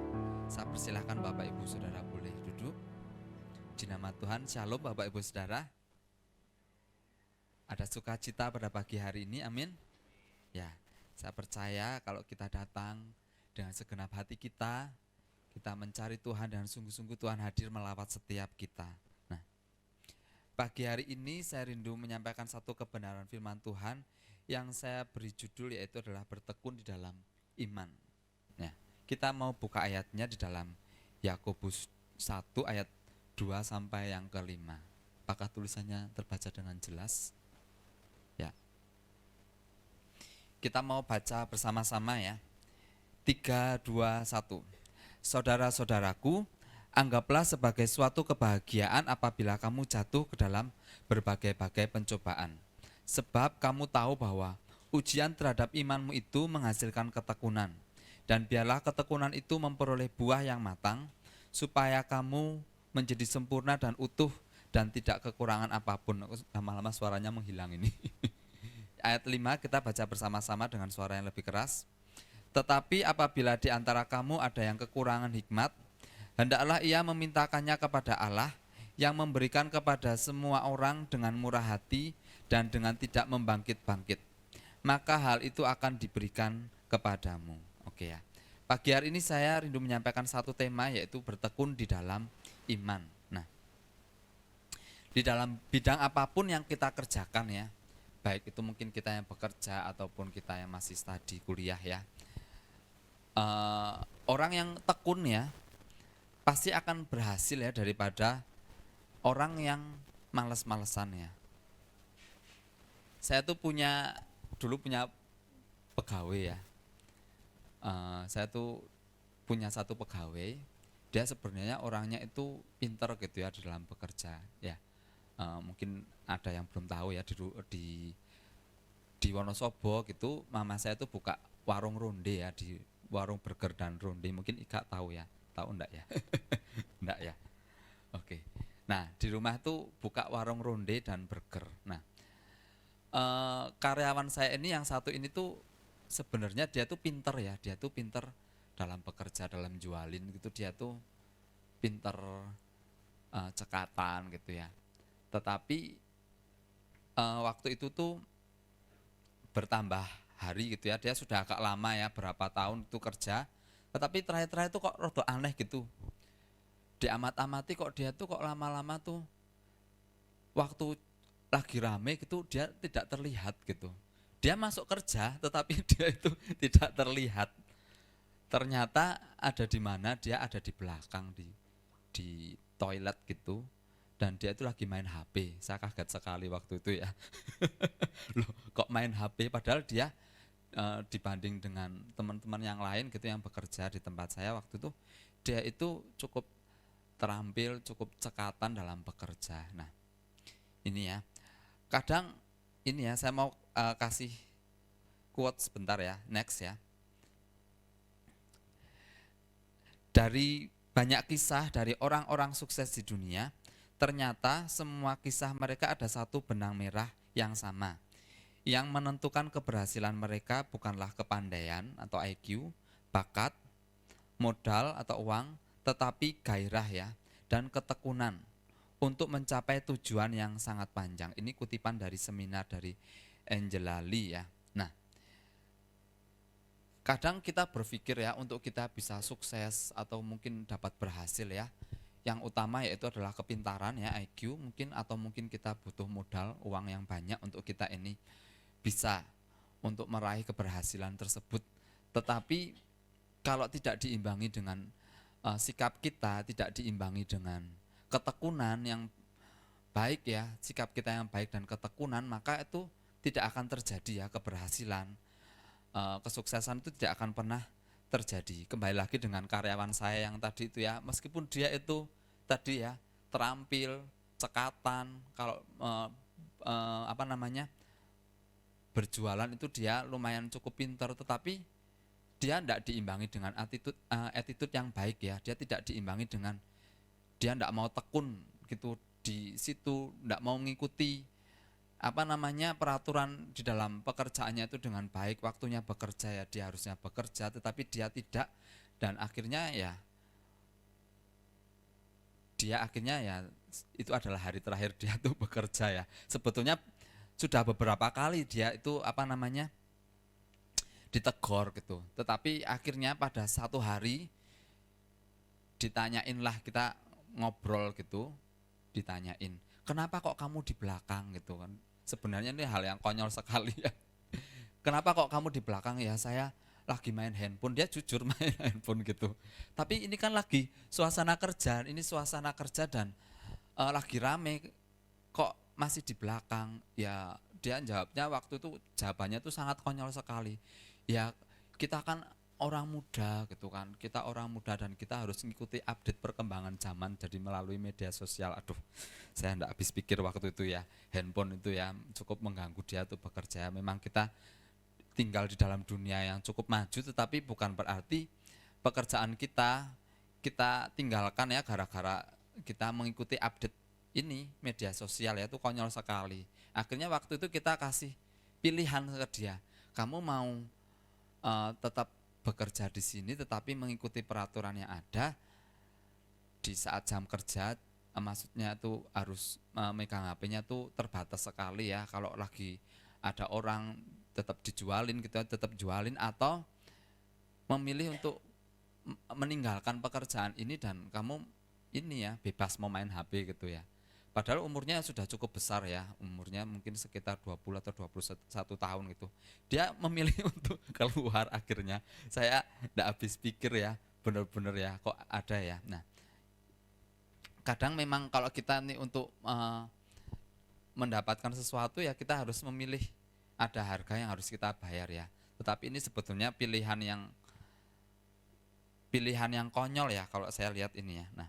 Saya persilahkan Bapak Ibu Saudara boleh duduk. Di nama Tuhan, shalom Bapak Ibu Saudara. Ada sukacita pada pagi hari ini, amin. Ya, saya percaya kalau kita datang dengan segenap hati kita mencari Tuhan, dan sungguh-sungguh Tuhan hadir melawat setiap kita. Nah, pagi hari ini saya rindu menyampaikan satu kebenaran firman Tuhan yang saya beri judul, yaitu adalah bertekun di dalam iman. Nah, kita mau buka ayatnya di dalam Yakobus 1 ayat 2 sampai yang ke-5. Apakah tulisannya terbaca dengan jelas? Ya. Kita mau baca bersama-sama ya. 3, 2, 1. Saudara-saudaraku, anggaplah sebagai suatu kebahagiaan apabila kamu jatuh ke dalam berbagai-bagai pencobaan. Sebab kamu tahu bahwa ujian terhadap imanmu itu menghasilkan ketekunan. Dan biarlah ketekunan itu memperoleh buah yang matang, supaya kamu menjadi sempurna dan utuh dan tidak kekurangan apapun. Lama-lama suaranya menghilang ini. Ayat 5 kita baca bersama-sama dengan suara yang lebih keras. Tetapi apabila di antara kamu ada yang kekurangan hikmat, hendaklah ia memintakannya kepada Allah, yang memberikan kepada semua orang dengan murah hati dan dengan tidak membangkit-bangkit. Maka hal itu akan diberikan kepadamu. Oke ya. Pagi hari ini saya rindu menyampaikan satu tema, yaitu bertekun di dalam iman. Nah, di dalam bidang apapun yang kita kerjakan ya, baik itu mungkin kita yang bekerja ataupun kita yang masih studi kuliah ya, orang yang tekun ya pasti akan berhasil ya, daripada orang yang males-malesan ya. Saya tuh dulu punya pegawai ya. Saya tuh punya satu pegawai, dia sebenarnya orangnya itu pinter gitu ya di dalam bekerja ya. Mungkin ada yang belum tahu ya, di Wonosobo gitu, mama saya tuh buka warung ronde ya, di warung burger dan ronde. Mungkin Ika tahu ya, tahu enggak ya? Enggak ya. Oke. Nah, di rumah tuh buka warung ronde dan burger. Nah, karyawan saya ini yang satu ini tuh sebenarnya dia tuh pinter ya, dia tuh pinter dalam bekerja, dalam jualin gitu, dia tuh pinter cekatan gitu ya. Tetapi waktu itu tuh bertambah hari gitu ya, dia sudah agak lama ya, berapa tahun itu kerja, tetapi terakhir-terakhir tuh kok rada aneh gitu. Diamat-amati kok dia tuh kok lama-lama tuh waktu lagi rame gitu dia tidak terlihat gitu. Dia masuk kerja tetapi dia itu tidak terlihat. Ternyata ada di mana, dia ada di belakang di toilet gitu, dan dia itu lagi main HP. Saya kaget sekali waktu itu ya. Loh, kok main HP, padahal dia dibanding dengan teman-teman yang lain gitu yang bekerja di tempat saya waktu itu, dia itu cukup terampil, cukup cekatan dalam bekerja. Nah, ini ya. Kadang ini ya, saya mau kasih quote sebentar ya, next ya. Dari banyak kisah dari orang-orang sukses di dunia, ternyata semua kisah mereka ada satu benang merah yang sama. Yang menentukan keberhasilan mereka bukanlah kepandaian atau IQ, bakat, modal atau uang, tetapi gairah ya, dan ketekunan untuk mencapai tujuan yang sangat panjang. Ini kutipan dari seminar dari Angela Lee ya. Nah, kadang kita berpikir ya, untuk kita bisa sukses atau mungkin dapat berhasil ya, yang utama yaitu adalah kepintaran ya, IQ mungkin, atau mungkin kita butuh modal, uang yang banyak untuk kita ini bisa untuk meraih keberhasilan tersebut. Tetapi kalau tidak diimbangi dengan sikap kita, tidak diimbangi dengan ketekunan yang baik ya, sikap kita yang baik dan ketekunan, maka itu tidak akan terjadi ya keberhasilan. Kesuksesan itu tidak akan pernah terjadi. Kembali lagi dengan karyawan saya yang tadi itu ya, meskipun dia itu tadi ya terampil, cekatan, kalau berjualan itu dia lumayan cukup pintar, tetapi dia tidak diimbangi dengan attitude yang baik ya. Dia tidak diimbangi dengan dia tidak mau tekun gitu di situ, tidak mau mengikuti peraturan di dalam pekerjaannya itu dengan baik. Waktunya bekerja ya dia harusnya bekerja, tetapi dia tidak, dan akhirnya ya itu adalah hari terakhir dia tuh bekerja ya. Sebetulnya sudah beberapa kali dia itu ditegur gitu, tetapi akhirnya pada satu hari ditanyainlah, kita ngobrol gitu, ditanyain, kenapa kok kamu di belakang gitu kan. Sebenarnya ini hal yang konyol sekali ya. Kenapa kok kamu di belakang? Ya saya lagi main handphone. Dia jujur main handphone gitu. Tapi ini kan lagi suasana kerja, dan lagi rame, kok masih di belakang? Ya dia jawabannya tuh sangat konyol sekali. Ya kita kan orang muda gitu kan, kita orang muda dan kita harus mengikuti update perkembangan zaman, jadi melalui media sosial. Aduh, saya enggak habis pikir waktu itu ya, handphone itu ya cukup mengganggu dia tuh bekerja. Memang kita tinggal di dalam dunia yang cukup maju, tetapi bukan berarti pekerjaan kita tinggalkan ya gara-gara kita mengikuti update ini media sosial ya. Itu konyol sekali. Akhirnya waktu itu kita kasih pilihan ke dia, kamu mau tetap bekerja di sini tetapi mengikuti peraturan yang ada di saat jam kerja, maksudnya tuh harus megang HP-nya tuh terbatas sekali ya. Kalau lagi ada orang tetap dijualin gitu, tetap jualin, atau memilih untuk meninggalkan pekerjaan ini dan kamu ini ya bebas mau main HP gitu ya. Padahal umurnya sudah cukup besar ya, umurnya mungkin sekitar 20 atau 21 tahun gitu. Dia memilih untuk keluar akhirnya. Saya tidak habis pikir ya, benar-benar ya kok ada ya. Nah, kadang memang kalau kita nih untuk mendapatkan sesuatu ya kita harus memilih, ada harga yang harus kita bayar ya. Tetapi ini sebetulnya pilihan yang konyol ya kalau saya lihat ini ya. Nah,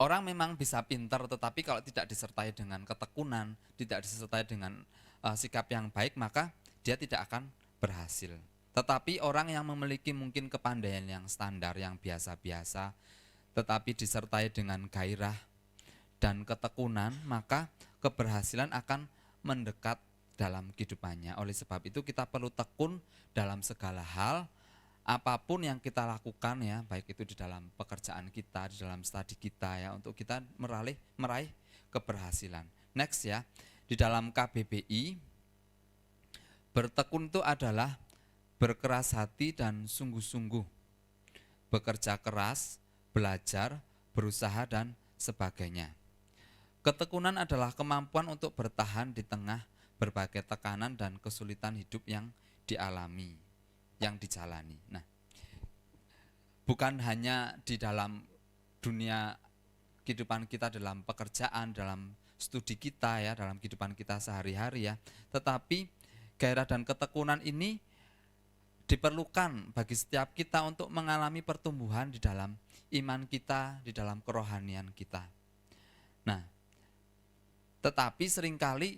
orang memang bisa pintar, tetapi kalau tidak disertai dengan ketekunan, tidak disertai dengan sikap yang baik, maka dia tidak akan berhasil. Tetapi orang yang memiliki mungkin kepandaian yang standar, yang biasa-biasa, tetapi disertai dengan gairah dan ketekunan, maka keberhasilan akan mendekat dalam kehidupannya. Oleh sebab itu kita perlu tekun dalam segala hal, apapun yang kita lakukan ya, baik itu di dalam pekerjaan kita, di dalam studi kita ya, untuk kita meraih keberhasilan. Next ya, di dalam KBBI, bertekun itu adalah berkeras hati dan sungguh-sungguh, bekerja keras, belajar, berusaha dan sebagainya. Ketekunan adalah kemampuan untuk bertahan di tengah berbagai tekanan dan kesulitan hidup yang dialami, yang dijalani. Nah, bukan hanya di dalam dunia kehidupan kita, dalam pekerjaan, dalam studi kita ya, dalam kehidupan kita sehari-hari ya, tetapi gairah dan ketekunan ini diperlukan bagi setiap kita untuk mengalami pertumbuhan di dalam iman kita, di dalam kerohanian kita. Nah, tetapi seringkali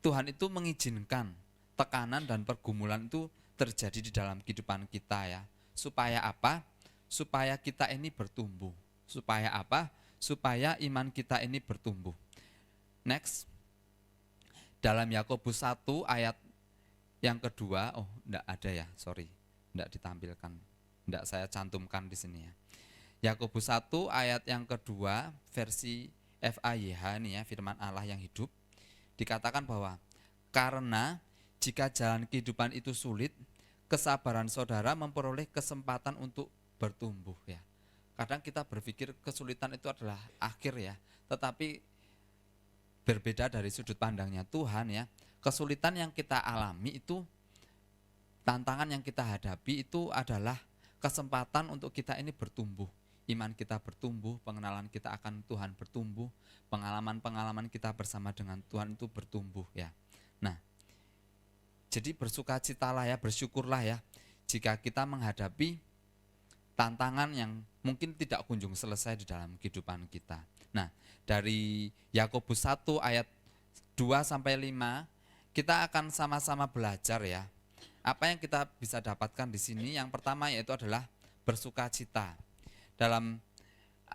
Tuhan itu mengizinkan tekanan dan pergumulan itu terjadi di dalam kehidupan kita ya. Supaya apa? Supaya kita ini bertumbuh. Supaya apa? Supaya iman kita ini bertumbuh. Next. Dalam Yakobus 1 ayat yang kedua, enggak ada ya, sorry. Enggak ditampilkan. Enggak saya cantumkan di sini ya. Yakobus 1 ayat yang kedua versi FAYH nih ya, firman Allah yang hidup, dikatakan bahwa karena jika jalan kehidupan itu sulit, kesabaran saudara memperoleh kesempatan untuk bertumbuh ya. Kadang kita berpikir kesulitan itu adalah akhir ya, tetapi berbeda dari sudut pandangnya Tuhan ya. Kesulitan yang kita alami itu, tantangan yang kita hadapi itu adalah kesempatan untuk kita ini bertumbuh. Iman kita bertumbuh, pengenalan kita akan Tuhan bertumbuh, pengalaman-pengalaman kita bersama dengan Tuhan itu bertumbuh ya. Nah, jadi bersukacitalah ya, bersyukurlah ya, jika kita menghadapi tantangan yang mungkin tidak kunjung selesai di dalam kehidupan kita. Nah, dari Yakobus 1 ayat 2-5, kita akan sama-sama belajar ya, Apa yang kita bisa dapatkan di sini? Yang pertama yaitu adalah bersukacita. Dalam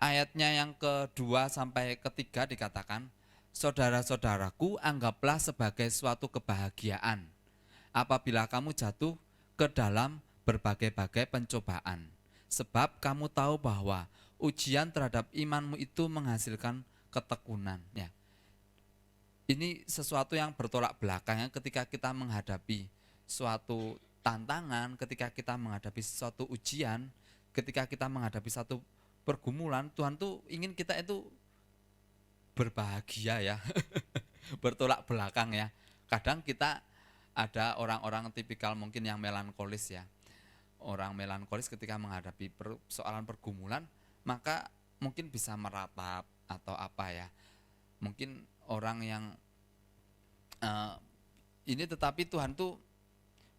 ayatnya yang kedua sampai ketiga dikatakan, saudara-saudaraku, anggaplah sebagai suatu kebahagiaan apabila kamu jatuh ke dalam berbagai-bagai pencobaan. Sebab kamu tahu bahwa ujian terhadap imanmu itu menghasilkan ketekunan. Ya. Ini sesuatu yang bertolak belakang ketika kita menghadapi suatu tantangan, ketika kita menghadapi suatu ujian, ketika kita menghadapi satu pergumulan, Tuhan tuh ingin kita itu berbahagia ya. Bertolak belakang ya. Kadang kita ada orang-orang tipikal mungkin yang melankolis ya. Orang melankolis ketika menghadapi persoalan pergumulan, maka mungkin bisa meratap atau apa ya. Mungkin orang yang ini, tetapi Tuhan tuh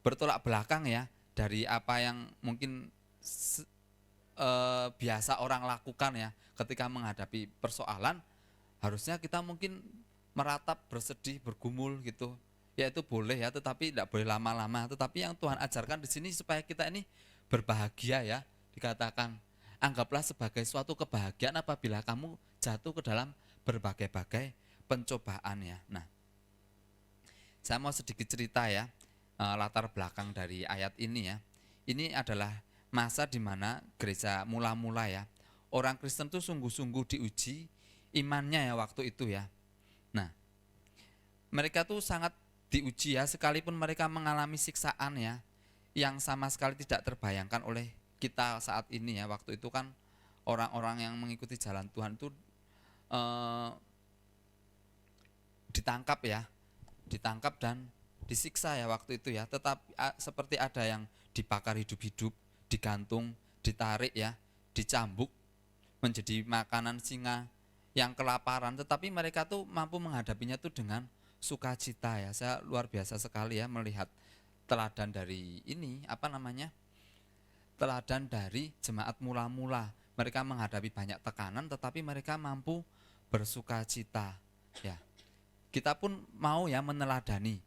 bertolak belakang ya dari apa yang mungkin biasa orang lakukan ya ketika menghadapi persoalan. Harusnya kita mungkin meratap, bersedih, bergumul gitu. Ya itu boleh ya, tetapi tidak boleh lama-lama. Tetapi yang Tuhan ajarkan di sini supaya kita ini berbahagia ya. Dikatakan, anggaplah sebagai suatu kebahagiaan apabila kamu jatuh ke dalam berbagai-bagai pencobaan ya. Nah, saya mau sedikit cerita ya, latar belakang dari ayat ini ya. Ini adalah masa di mana gereja mula-mula ya. Orang Kristen tuh sungguh-sungguh diuji imannya ya waktu itu ya. Nah, mereka tuh sangat diuji ya, sekalipun mereka mengalami siksaan ya, yang sama sekali tidak terbayangkan oleh kita saat ini ya. Waktu itu kan orang-orang yang mengikuti jalan Tuhan itu ditangkap ya, ditangkap dan disiksa ya waktu itu ya. Tetapi seperti ada yang dibakar hidup-hidup, digantung, ditarik ya, dicambuk menjadi makanan singa yang kelaparan, tetapi mereka tuh mampu menghadapinya tuh dengan sukacita ya. Saya luar biasa sekali ya melihat teladan dari ini, teladan dari jemaat mula-mula. Mereka menghadapi banyak tekanan tetapi mereka mampu bersukacita ya. Kita pun mau ya meneladani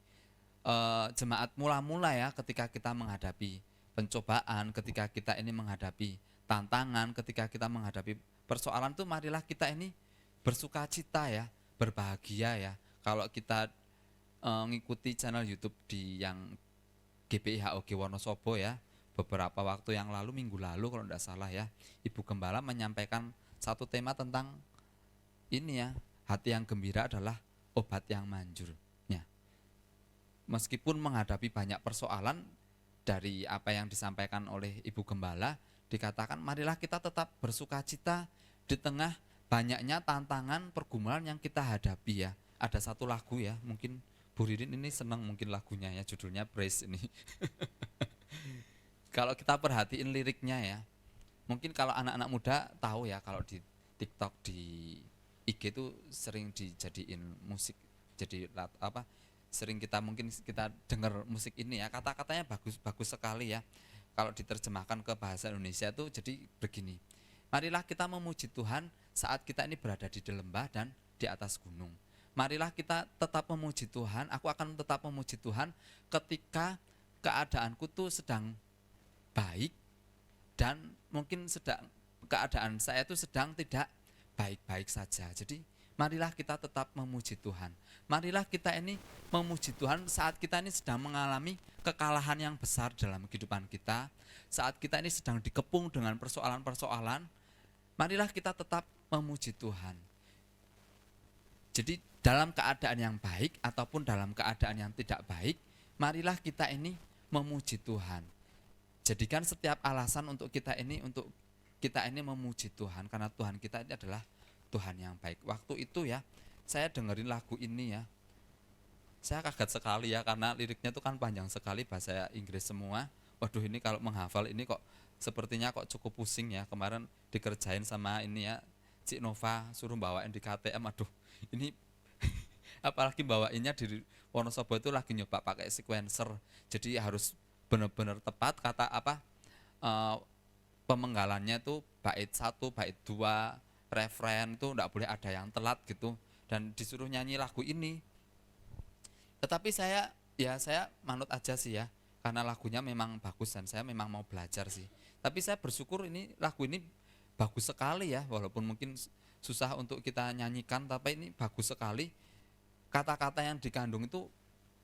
jemaat mula-mula ya, ketika kita menghadapi pencobaan, ketika kita ini menghadapi tantangan, ketika kita menghadapi persoalan tuh marilah kita ini bersukacita ya, berbahagia ya. Kalau kita ngikuti channel YouTube di yang GPI HOG Wonosobo ya, beberapa waktu yang lalu, minggu lalu kalau tidak salah ya, Ibu Gembala menyampaikan satu tema tentang ini ya, hati yang gembira adalah obat yang manjur ya. Meskipun menghadapi banyak persoalan, dari apa yang disampaikan oleh Ibu Gembala dikatakan marilah kita tetap bersukacita di tengah banyaknya tantangan pergumulan yang kita hadapi ya. Ada satu lagu ya, mungkin Bu Ririn ini senang mungkin lagunya ya, judulnya Praise ini. Kalau kita perhatiin liriknya ya, mungkin kalau anak-anak muda tahu ya, kalau di TikTok, di IG itu sering dijadiin musik, jadi sering kita mungkin kita dengar musik ini ya, kata-katanya bagus sekali ya. Kalau diterjemahkan ke bahasa Indonesia itu jadi begini, marilah kita memuji Tuhan saat kita ini berada di lembah dan di atas gunung. Marilah kita tetap memuji Tuhan, aku akan tetap memuji Tuhan ketika keadaanku tuh sedang baik dan mungkin keadaan saya itu sedang tidak baik-baik saja. Jadi marilah kita tetap memuji Tuhan. Marilah kita ini memuji Tuhan saat kita ini sedang mengalami kekalahan yang besar dalam kehidupan kita, saat kita ini sedang dikepung dengan persoalan-persoalan. Marilah kita tetap memuji Tuhan. Jadi dalam keadaan yang baik ataupun dalam keadaan yang tidak baik, marilah kita ini memuji Tuhan. Jadikan setiap alasan untuk kita ini memuji Tuhan, karena Tuhan kita ini adalah Tuhan yang baik. Waktu itu ya, saya dengerin lagu ini ya, saya kaget sekali ya, karena liriknya itu kan panjang sekali, bahasa Inggris semua. Waduh, ini kalau menghafal ini kok sepertinya kok cukup pusing ya. Kemarin dikerjain sama ini ya, Cik Nova suruh bawain di KTM. Aduh, ini apalagi bawainnya di Wonosobo itu lagi nyoba pakai sequencer, jadi harus benar-benar tepat kata pemenggalannya itu bait 1, bait 2, referen itu enggak boleh ada yang telat gitu, dan disuruh nyanyi lagu ini. Tetapi saya manut aja sih ya, karena lagunya memang bagus dan saya memang mau belajar sih. Tapi saya bersyukur ini lagu ini bagus sekali ya, walaupun mungkin susah untuk kita nyanyikan, tapi ini bagus sekali. Kata-kata yang dikandung itu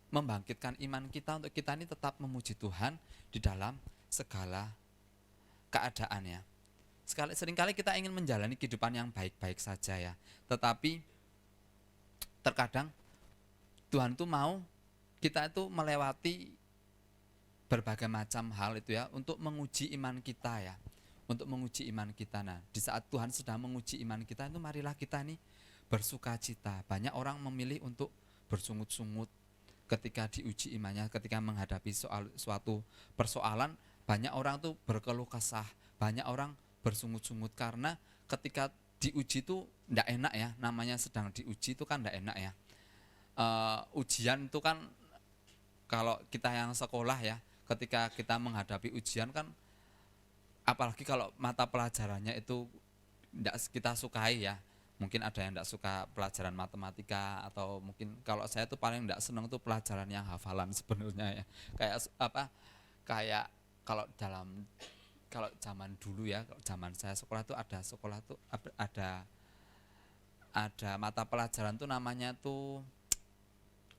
membangkitkan iman kita untuk kita ini tetap memuji Tuhan di dalam segala keadaannya. Seringkali kita ingin menjalani kehidupan yang baik-baik saja ya, tetapi terkadang Tuhan tuh mau kita itu melewati berbagai macam hal itu ya, untuk menguji iman kita ya, untuk menguji iman kita. Nah, di saat Tuhan sedang menguji iman kita itu marilah kita ini bersuka cita. Banyak orang memilih untuk bersungut-sungut ketika diuji imannya, ketika menghadapi suatu persoalan. Banyak orang tuh berkeluh kesah, banyak orang bersungut-sungut karena ketika diuji itu enggak enak ya, namanya sedang diuji itu kan enggak enak ya. Ujian itu kan kalau kita yang sekolah ya, ketika kita menghadapi ujian kan, apalagi kalau mata pelajarannya itu tidak kita sukai ya, mungkin ada yang tidak suka pelajaran matematika, atau mungkin kalau saya tuh paling tidak senang tuh pelajaran yang hafalan sebenarnya ya, kayak kalau zaman dulu ya, kalau zaman saya sekolah tuh ada mata pelajaran tuh namanya tuh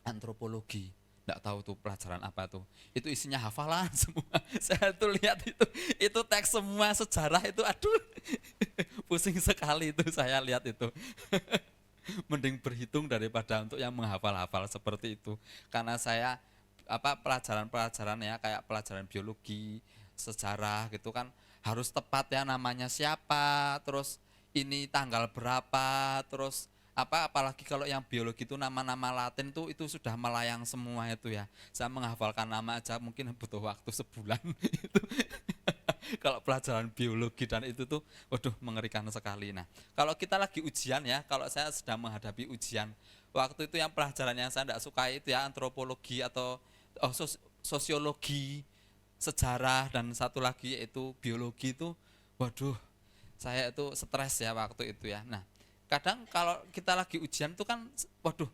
antropologi. Nggak tahu tuh pelajaran apa tuh, itu isinya hafalan semua. Saya tuh lihat itu teks semua sejarah itu, aduh pusing sekali itu saya lihat itu. Mending berhitung daripada untuk yang menghafal-hafal seperti itu, karena saya pelajaran-pelajaran ya, kayak pelajaran biologi, sejarah gitu kan harus tepat ya, namanya siapa, terus ini tanggal berapa, terus apalagi kalau yang biologi itu nama-nama Latin tuh itu sudah melayang semua itu ya. Saya menghafalkan nama aja mungkin butuh waktu sebulan itu. Kalau pelajaran biologi dan itu tuh waduh mengerikan sekali. Nah, kalau kita lagi ujian ya, kalau saya sedang menghadapi ujian, waktu itu yang pelajaran yang saya tidak sukai itu ya antropologi atau sosiologi, sejarah, dan satu lagi yaitu biologi itu, waduh saya itu stres ya waktu itu ya. Nah, kadang kalau kita lagi ujian itu kan, waduh,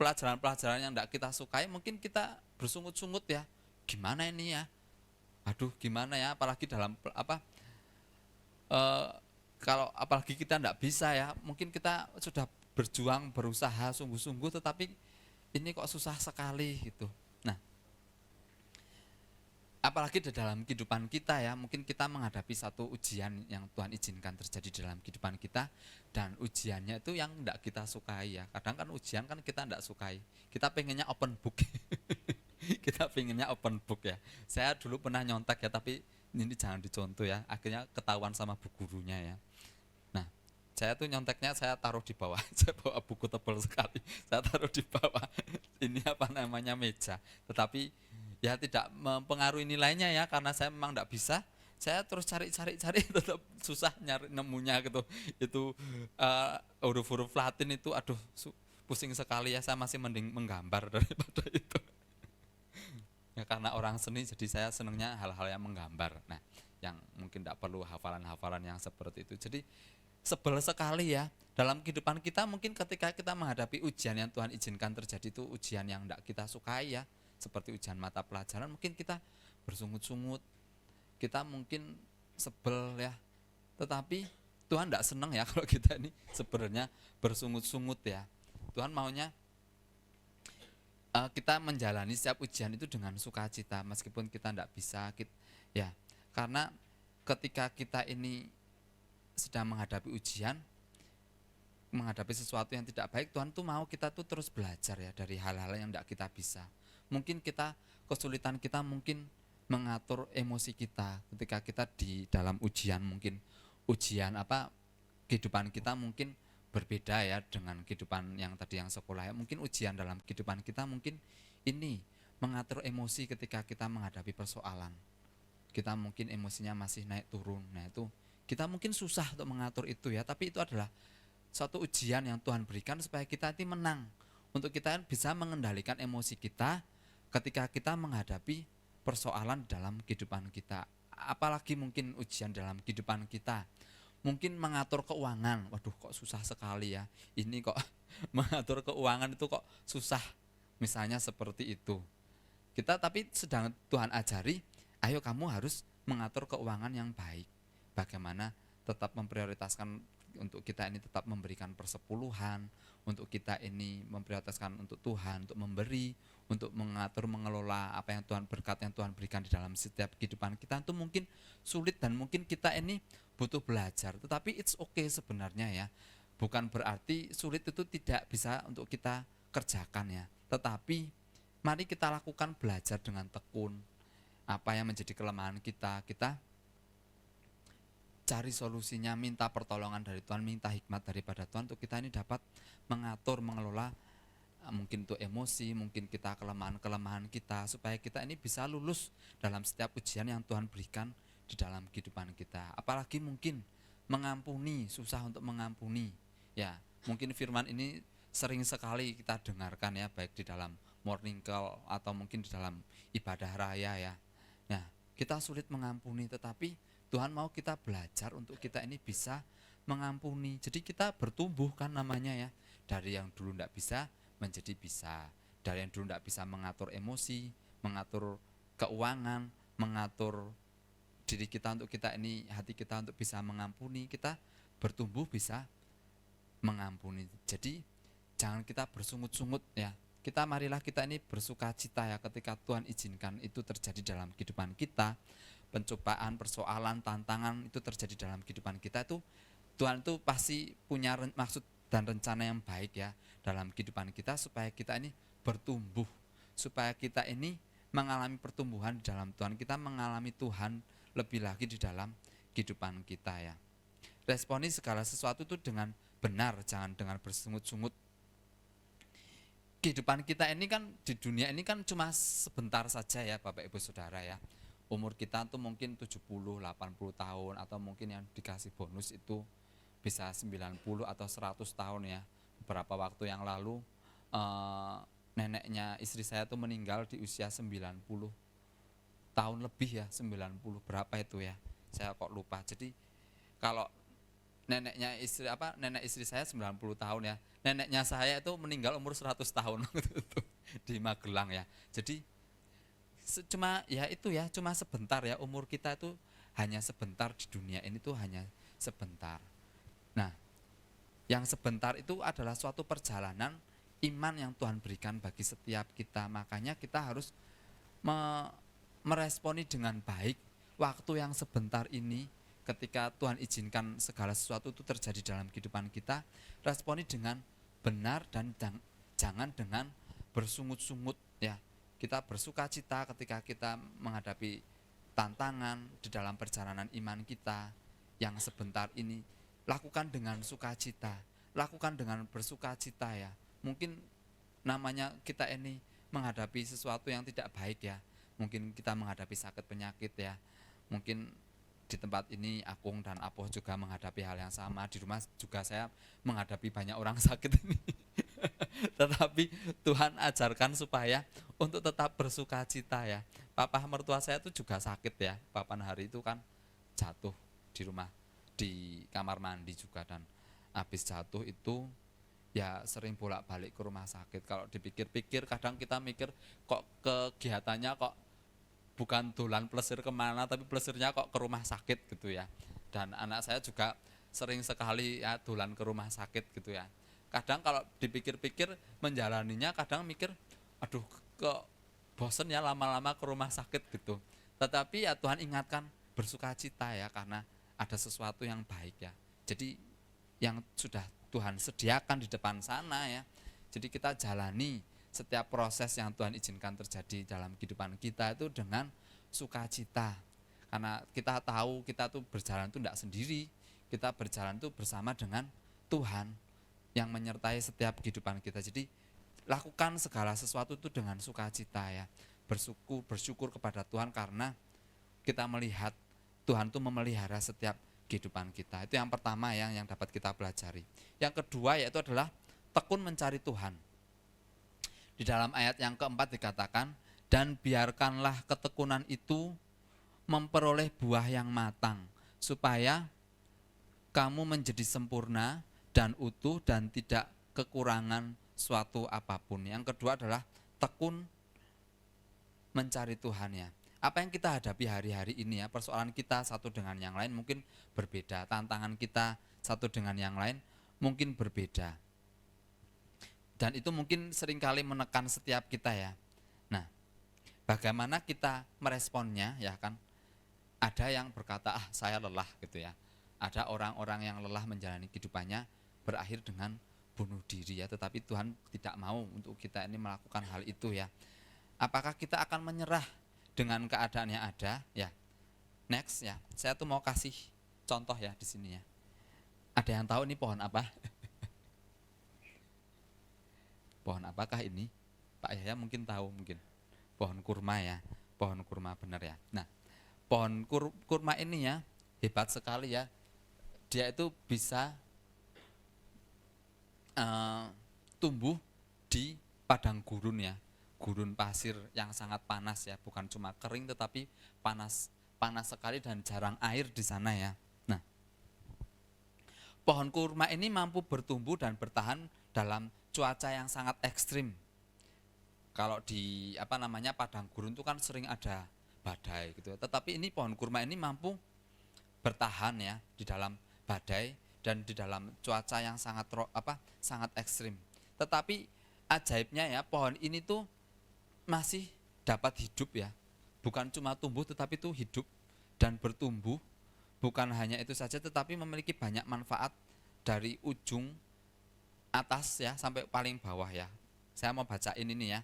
pelajaran-pelajaran yang tidak kita sukai, mungkin kita bersungut-sungut ya, gimana ini ya, aduh gimana ya, apalagi dalam kalau apalagi kita tidak bisa ya, mungkin kita sudah berjuang, berusaha sungguh-sungguh, tetapi ini kok susah sekali gitu. Nah, apalagi di dalam kehidupan kita ya, mungkin kita menghadapi satu ujian yang Tuhan izinkan terjadi dalam kehidupan kita, dan ujiannya itu yang tidak kita sukai ya. Kadang kan ujian kan kita tidak sukai, kita pengennya open book. Kita pengennya open book ya. Saya dulu pernah nyontek ya, tapi ini jangan dicontoh ya, akhirnya ketahuan sama bu gurunya ya. Nah, saya tuh nyonteknya saya taruh di bawah. Saya bawa buku tebal sekali, saya taruh di bawah ini meja, tetapi ya tidak mempengaruhi nilainya ya, karena saya memang tidak bisa. Saya terus cari tetap susah nyari nemunya gitu. Itu huruf-huruf Latin itu aduh pusing sekali ya. Saya masih mending menggambar daripada itu. Ya karena orang seni jadi saya senangnya hal-hal yang menggambar. Nah, yang mungkin tidak perlu hafalan-hafalan yang seperti itu. Jadi sebel sekali ya dalam kehidupan kita, mungkin ketika kita menghadapi ujian yang Tuhan izinkan terjadi itu ujian yang tidak kita sukai ya, seperti ujian mata pelajaran, mungkin kita bersungut-sungut, kita mungkin sebel ya, tetapi Tuhan tidak senang ya kalau kita ini sebenarnya bersungut-sungut ya. Tuhan maunya kita menjalani setiap ujian itu dengan sukacita, meskipun kita tidak bisa ya, karena ketika kita ini sedang menghadapi ujian, menghadapi sesuatu yang tidak baik, Tuhan tuh mau kita tuh terus belajar ya dari hal-hal yang tidak kita bisa. Mungkin kesulitan kita mungkin mengatur emosi kita ketika kita di dalam ujian, mungkin ujian kehidupan kita mungkin berbeda ya dengan kehidupan yang tadi yang sekolah ya. Mungkin ujian dalam kehidupan kita mungkin ini mengatur emosi ketika kita menghadapi persoalan. Kita mungkin emosinya masih naik turun. Nah, itu kita mungkin susah untuk mengatur itu ya, tapi itu adalah suatu ujian yang Tuhan berikan supaya kita nanti menang, untuk kita bisa mengendalikan emosi kita ketika kita menghadapi persoalan dalam kehidupan kita. Apalagi mungkin ujian dalam kehidupan kita, mungkin mengatur keuangan, waduh kok susah sekali ya, ini kok mengatur keuangan itu kok susah, misalnya seperti itu. Kita tapi sedang Tuhan ajari, ayo kamu harus mengatur keuangan yang baik. Bagaimana tetap memprioritaskan untuk kita ini tetap memberikan persepuluhan, untuk kita ini memprioritaskan untuk Tuhan, untuk memberi, untuk mengatur, mengelola apa yang Tuhan berkat yang Tuhan berikan di dalam setiap kehidupan kita. Itu mungkin sulit dan mungkin kita ini butuh belajar, tetapi it's okay sebenarnya ya. Bukan berarti sulit itu tidak bisa untuk kita kerjakan ya, tetapi mari kita lakukan belajar dengan tekun. Apa yang menjadi kelemahan kita, kita cari solusinya, minta pertolongan dari Tuhan, minta hikmat daripada Tuhan untuk kita ini dapat mengatur, mengelola mungkin untuk emosi, mungkin kita kelemahan-kelemahan kita, supaya kita ini bisa lulus dalam setiap ujian yang Tuhan berikan di dalam kehidupan kita. Apalagi mungkin mengampuni, susah untuk mengampuni. Ya, mungkin firman ini sering sekali kita dengarkan ya, baik di dalam morning call atau mungkin di dalam ibadah raya ya. Nah, kita sulit mengampuni, tetapi Tuhan mau kita belajar untuk kita ini bisa mengampuni. Jadi kita bertumbuh kan namanya ya. Dari yang dulu tidak bisa menjadi bisa. Dari yang dulu tidak bisa mengatur emosi, mengatur keuangan, mengatur diri kita untuk kita ini, hati kita untuk bisa mengampuni. Kita bertumbuh bisa mengampuni. Jadi jangan kita bersungut-sungut ya. Marilah kita ini bersuka cita ya ketika Tuhan izinkan itu terjadi dalam kehidupan kita. Pencobaan, persoalan, tantangan itu terjadi dalam kehidupan kita, itu Tuhan itu pasti punya maksud dan rencana yang baik ya dalam kehidupan kita, supaya kita ini bertumbuh, supaya kita ini mengalami pertumbuhan di dalam Tuhan, kita mengalami Tuhan lebih lagi di dalam kehidupan kita ya. Responi segala sesuatu itu dengan benar, jangan dengan bersungut-sungut. Kehidupan kita ini kan di dunia ini kan cuma sebentar saja ya Bapak Ibu Saudara ya. Umur kita tuh mungkin 70, 80 tahun, atau mungkin yang dikasih bonus itu bisa 90 atau 100 tahun ya. Beberapa waktu yang lalu neneknya istri saya tuh meninggal di usia 90 tahun lebih ya, 90 berapa itu ya, saya kok lupa. Jadi kalau nenek istri saya 90 tahun ya, neneknya saya itu meninggal umur 100 tahun di Magelang ya. Jadi cuma sebentar ya, umur kita itu hanya sebentar di dunia ini tuh hanya sebentar. Nah, yang sebentar itu adalah suatu perjalanan iman yang Tuhan berikan bagi setiap kita. Makanya kita harus meresponi dengan baik waktu yang sebentar ini. Ketika Tuhan izinkan segala sesuatu itu terjadi dalam kehidupan kita, responi dengan benar dan jangan dengan bersungut-sungut ya. Kita bersuka cita ketika kita menghadapi tantangan di dalam perjalanan iman kita yang sebentar ini. Lakukan dengan sukacita, lakukan dengan bersuka cita ya. Mungkin namanya kita ini menghadapi sesuatu yang tidak baik ya. Mungkin kita menghadapi sakit penyakit ya. Mungkin di tempat ini Akung dan Apoh juga menghadapi hal yang sama. Di rumah juga saya menghadapi banyak orang sakit ini. Tetapi Tuhan ajarkan supaya untuk tetap bersuka cita ya. Papa mertua saya itu juga sakit ya. Papan hari itu kan jatuh di rumah, di kamar mandi juga, dan habis jatuh itu ya sering bolak-balik ke rumah sakit. Kalau dipikir-pikir kadang kita mikir kok kegiatannya kok bukan dolan plesir kemana, tapi plesirnya kok ke rumah sakit gitu ya. Dan anak saya juga sering sekali ya dolan ke rumah sakit gitu ya. Kadang kalau dipikir-pikir menjalaninya kadang mikir, aduh kok bosen ya lama-lama ke rumah sakit gitu. Tetapi ya Tuhan ingatkan bersukacita ya, karena ada sesuatu yang baik ya. Jadi yang sudah Tuhan sediakan di depan sana ya. Jadi kita jalani setiap proses yang Tuhan izinkan terjadi dalam kehidupan kita itu dengan sukacita. Karena kita tahu kita tuh berjalan tuh tidak sendiri. Kita berjalan tuh bersama dengan Tuhan yang menyertai setiap kehidupan kita. Jadi lakukan segala sesuatu itu dengan sukacita ya. Bersyukur kepada Tuhan karena kita melihat Tuhan itu memelihara setiap kehidupan kita. Itu yang pertama yang dapat kita pelajari. Yang kedua yaitu adalah tekun mencari Tuhan. Di dalam ayat yang keempat dikatakan, dan biarkanlah ketekunan itu memperoleh buah yang matang, supaya kamu menjadi sempurna dan utuh dan tidak kekurangan suatu apapun. Yang kedua adalah tekun mencari Tuhan ya. Apa yang kita hadapi hari-hari ini ya, persoalan kita satu dengan yang lain mungkin berbeda, tantangan kita satu dengan yang lain mungkin berbeda. Dan itu mungkin seringkali menekan setiap kita ya. Nah, bagaimana kita meresponnya ya kan? Ada yang berkata, saya lelah gitu ya. Ada orang-orang yang lelah menjalani kehidupannya berakhir dengan bunuh diri ya. Tetapi Tuhan tidak mau untuk kita ini melakukan hal itu ya. Apakah kita akan menyerah dengan keadaan yang ada ya? Next ya, saya tuh mau kasih contoh ya di sini ya. Ada yang tahu ini pohon apa? Pohon apakah ini? Pak Yahya mungkin tahu mungkin. Pohon kurma ya, pohon kurma benar ya. Nah, pohon kurma ini ya hebat sekali ya. Dia itu bisa tumbuh di padang gurun ya, gurun pasir yang sangat panas ya, bukan cuma kering tetapi panas sekali dan jarang air di sana ya. Nah, pohon kurma ini mampu bertumbuh dan bertahan dalam cuaca yang sangat ekstrim. Kalau di padang gurun itu kan sering ada badai gitu. Tetapi ini pohon kurma ini mampu bertahan ya di dalam badai dan di dalam cuaca yang sangat ekstrim. Tetapi ajaibnya ya, pohon ini tuh masih dapat hidup ya. Bukan cuma tumbuh tetapi tuh hidup dan bertumbuh. Bukan hanya itu saja tetapi memiliki banyak manfaat dari ujung atas ya sampai paling bawah ya. Saya mau bacain ini ya.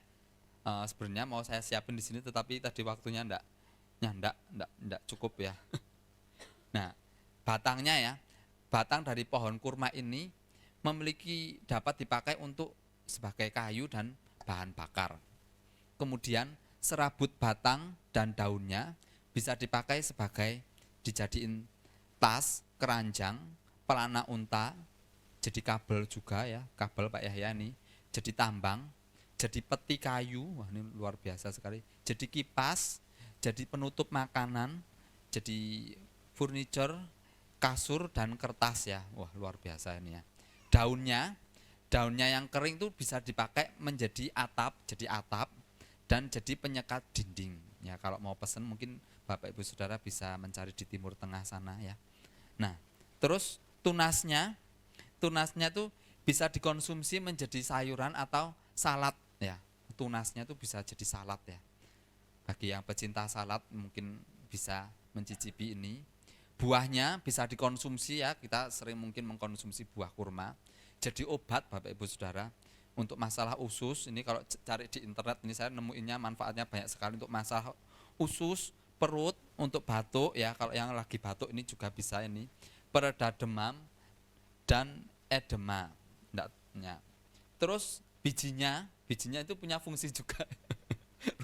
Sebenarnya mau saya siapin di sini tetapi tadi waktunya enggak cukup ya. Nah, batangnya ya, batang dari pohon kurma ini dapat dipakai untuk sebagai kayu dan bahan bakar. Kemudian serabut batang dan daunnya bisa dipakai sebagai dijadiin tas, keranjang, pelana unta, jadi kabel juga ya, kabel Pak Yahya nih, jadi tambang, jadi peti kayu, wah ini luar biasa sekali, jadi kipas, jadi penutup makanan, jadi furniture, kasur dan kertas ya, wah luar biasa ini ya. Daunnya yang kering itu bisa dipakai menjadi atap, dan jadi penyekat dinding. Ya kalau mau pesen mungkin Bapak Ibu Saudara bisa mencari di Timur Tengah sana ya. Nah, terus tunasnya tuh bisa dikonsumsi menjadi sayuran atau salad ya. Tunasnya tuh bisa jadi salad ya. Bagi yang pecinta salad mungkin bisa mencicipi ini. Buahnya bisa dikonsumsi ya, kita sering mungkin mengkonsumsi buah kurma. Jadi obat Bapak Ibu Saudara untuk masalah usus. Ini kalau cari di internet ini saya nemuinnya manfaatnya banyak sekali untuk masalah usus, perut, untuk batuk ya. Kalau yang lagi batuk ini juga bisa ini. Pereda demam dan edema. Terus bijinya itu punya fungsi juga.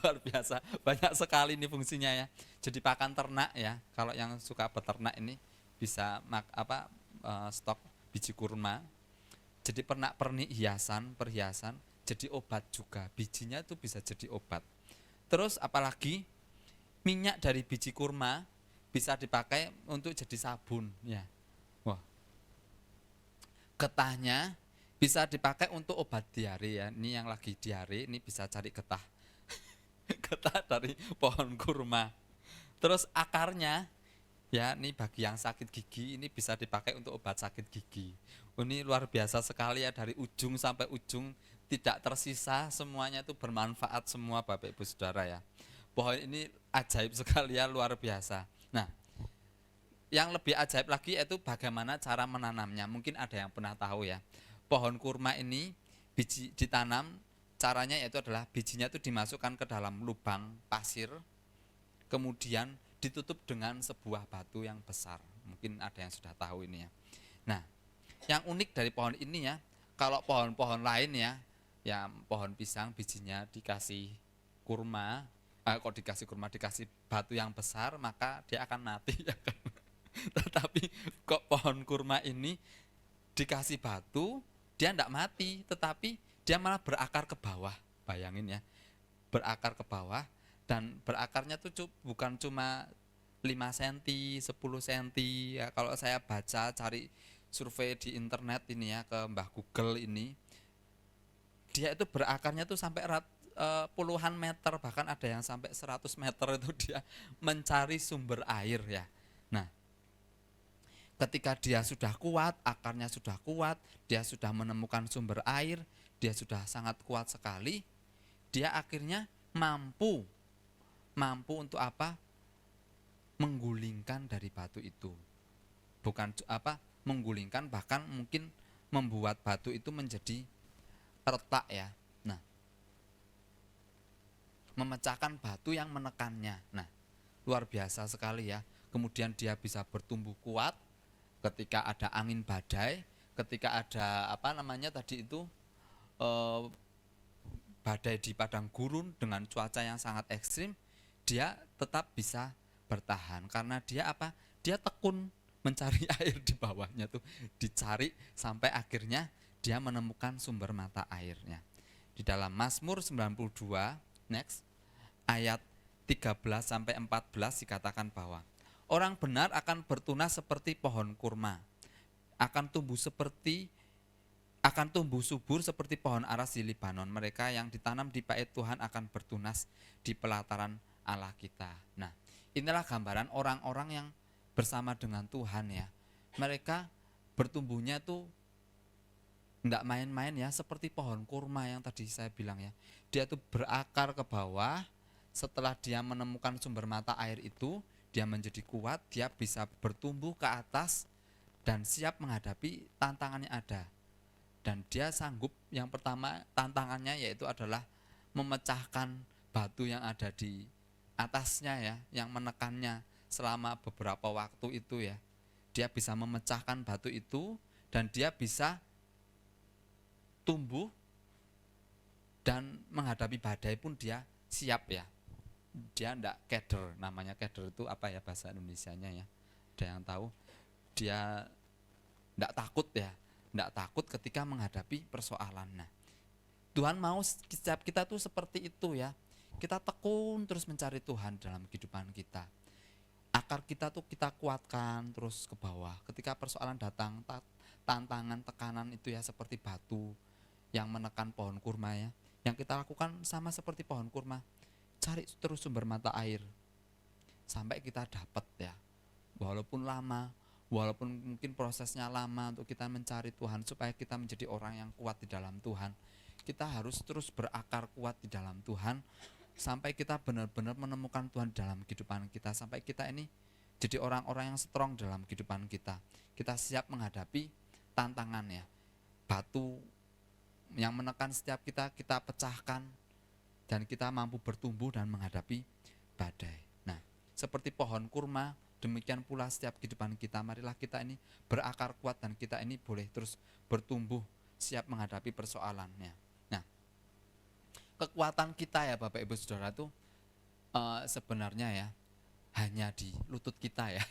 Luar biasa, banyak sekali ini fungsinya ya. Jadi pakan ternak ya. Kalau yang suka beternak ini bisa stok biji kurma. Jadi pernak-pernik perhiasan, jadi obat juga. Bijinya itu bisa jadi obat. Terus apalagi minyak dari biji kurma bisa dipakai untuk jadi sabun ya. Wah. Getahnya bisa dipakai untuk obat diare ya. Ini yang lagi diare ini bisa cari getah. Getah dari pohon kurma. Terus akarnya ya, ini bagi yang sakit gigi ini bisa dipakai untuk obat sakit gigi. Ini luar biasa sekali ya, dari ujung sampai ujung tidak tersisa, semuanya itu bermanfaat semua Bapak Ibu Saudara ya. Pohon ini ajaib sekali ya, luar biasa. Nah, yang lebih ajaib lagi yaitu bagaimana cara menanamnya. Mungkin ada yang pernah tahu ya. Pohon kurma ini biji ditanam, caranya yaitu adalah bijinya itu dimasukkan ke dalam lubang pasir, kemudian ditutup dengan sebuah batu yang besar. Mungkin ada yang sudah tahu ini ya. Nah, yang unik dari pohon ini ya, kalau pohon-pohon lain ya, pohon pisang bijinya dikasih kurma, dikasih batu yang besar maka dia akan mati ya kan. Tetapi kok pohon kurma ini dikasih batu, dia tidak mati, tetapi dia malah berakar ke bawah. Bayangin ya, berakar ke bawah, dan berakarnya tuh bukan cuma 5 cm, 10 cm ya. Kalau saya baca cari survei di internet ini ya, ke Mbah Google ini, dia itu berakarnya tuh sampai puluhan meter, bahkan ada yang sampai 100 meter itu dia mencari sumber air ya. Nah, ketika dia sudah kuat, akarnya sudah kuat, dia sudah menemukan sumber air, dia sudah sangat kuat sekali, dia akhirnya mampu untuk apa? Menggulingkan dari batu itu. Bukan menggulingkan, bahkan mungkin membuat batu itu menjadi retak ya. Nah, memecahkan batu yang menekannya. Nah, luar biasa sekali ya. Kemudian dia bisa bertumbuh kuat ketika ada angin badai, ketika ada tadi itu badai di padang gurun dengan cuaca yang sangat ekstrim, dia tetap bisa bertahan karena dia Dia tekun mencari air di bawahnya tuh, dicari sampai akhirnya dia menemukan sumber mata airnya. Di dalam Mazmur 92 next ayat 13 sampai 14 dikatakan bahwa orang benar akan bertunas seperti pohon kurma, akan tumbuh subur seperti pohon aras di Libanon. Mereka yang ditanam di bait Tuhan akan bertunas di pelataran Allah kita. Nah, inilah gambaran orang-orang yang bersama dengan Tuhan ya. Mereka bertumbuhnya tuh enggak main-main ya, seperti pohon kurma yang tadi saya bilang ya. Dia tuh berakar ke bawah, setelah dia menemukan sumber mata air itu, dia menjadi kuat, dia bisa bertumbuh ke atas dan siap menghadapi tantangan yang ada. Dan dia sanggup, yang pertama tantangannya yaitu adalah memecahkan batu yang ada di atasnya ya, yang menekannya selama beberapa waktu itu ya. Dia bisa memecahkan batu itu dan dia bisa tumbuh dan menghadapi badai pun dia siap ya. Dia enggak keder, namanya keder itu apa ya bahasa Indonesianya ya, ada yang tahu? Dia enggak takut ya, enggak takut ketika menghadapi persoalan. Nah, Tuhan mau setiap kita tuh seperti itu ya, kita tekun terus mencari Tuhan dalam kehidupan kita. Akar kita tuh kita kuatkan terus ke bawah, ketika persoalan datang, tantangan, tekanan itu ya seperti batu yang menekan pohon kurma ya. Yang kita lakukan sama seperti pohon kurma, cari terus sumber mata air sampai kita dapat ya. Walaupun lama, walaupun mungkin prosesnya lama untuk kita mencari Tuhan, supaya kita menjadi orang yang kuat di dalam Tuhan, kita harus terus berakar kuat di dalam Tuhan sampai kita benar-benar menemukan Tuhan dalam kehidupan kita, sampai kita ini jadi orang-orang yang strong dalam kehidupan kita. Kita siap menghadapi tantangan ya. Batu yang menekan setiap kita pecahkan dan kita mampu bertumbuh dan menghadapi badai. Nah, seperti pohon kurma, demikian pula setiap kehidupan kita. Marilah kita ini berakar kuat dan kita ini boleh terus bertumbuh, siap menghadapi persoalannya. Nah, kekuatan kita ya Bapak Ibu Saudara itu sebenarnya ya hanya di lutut kita ya.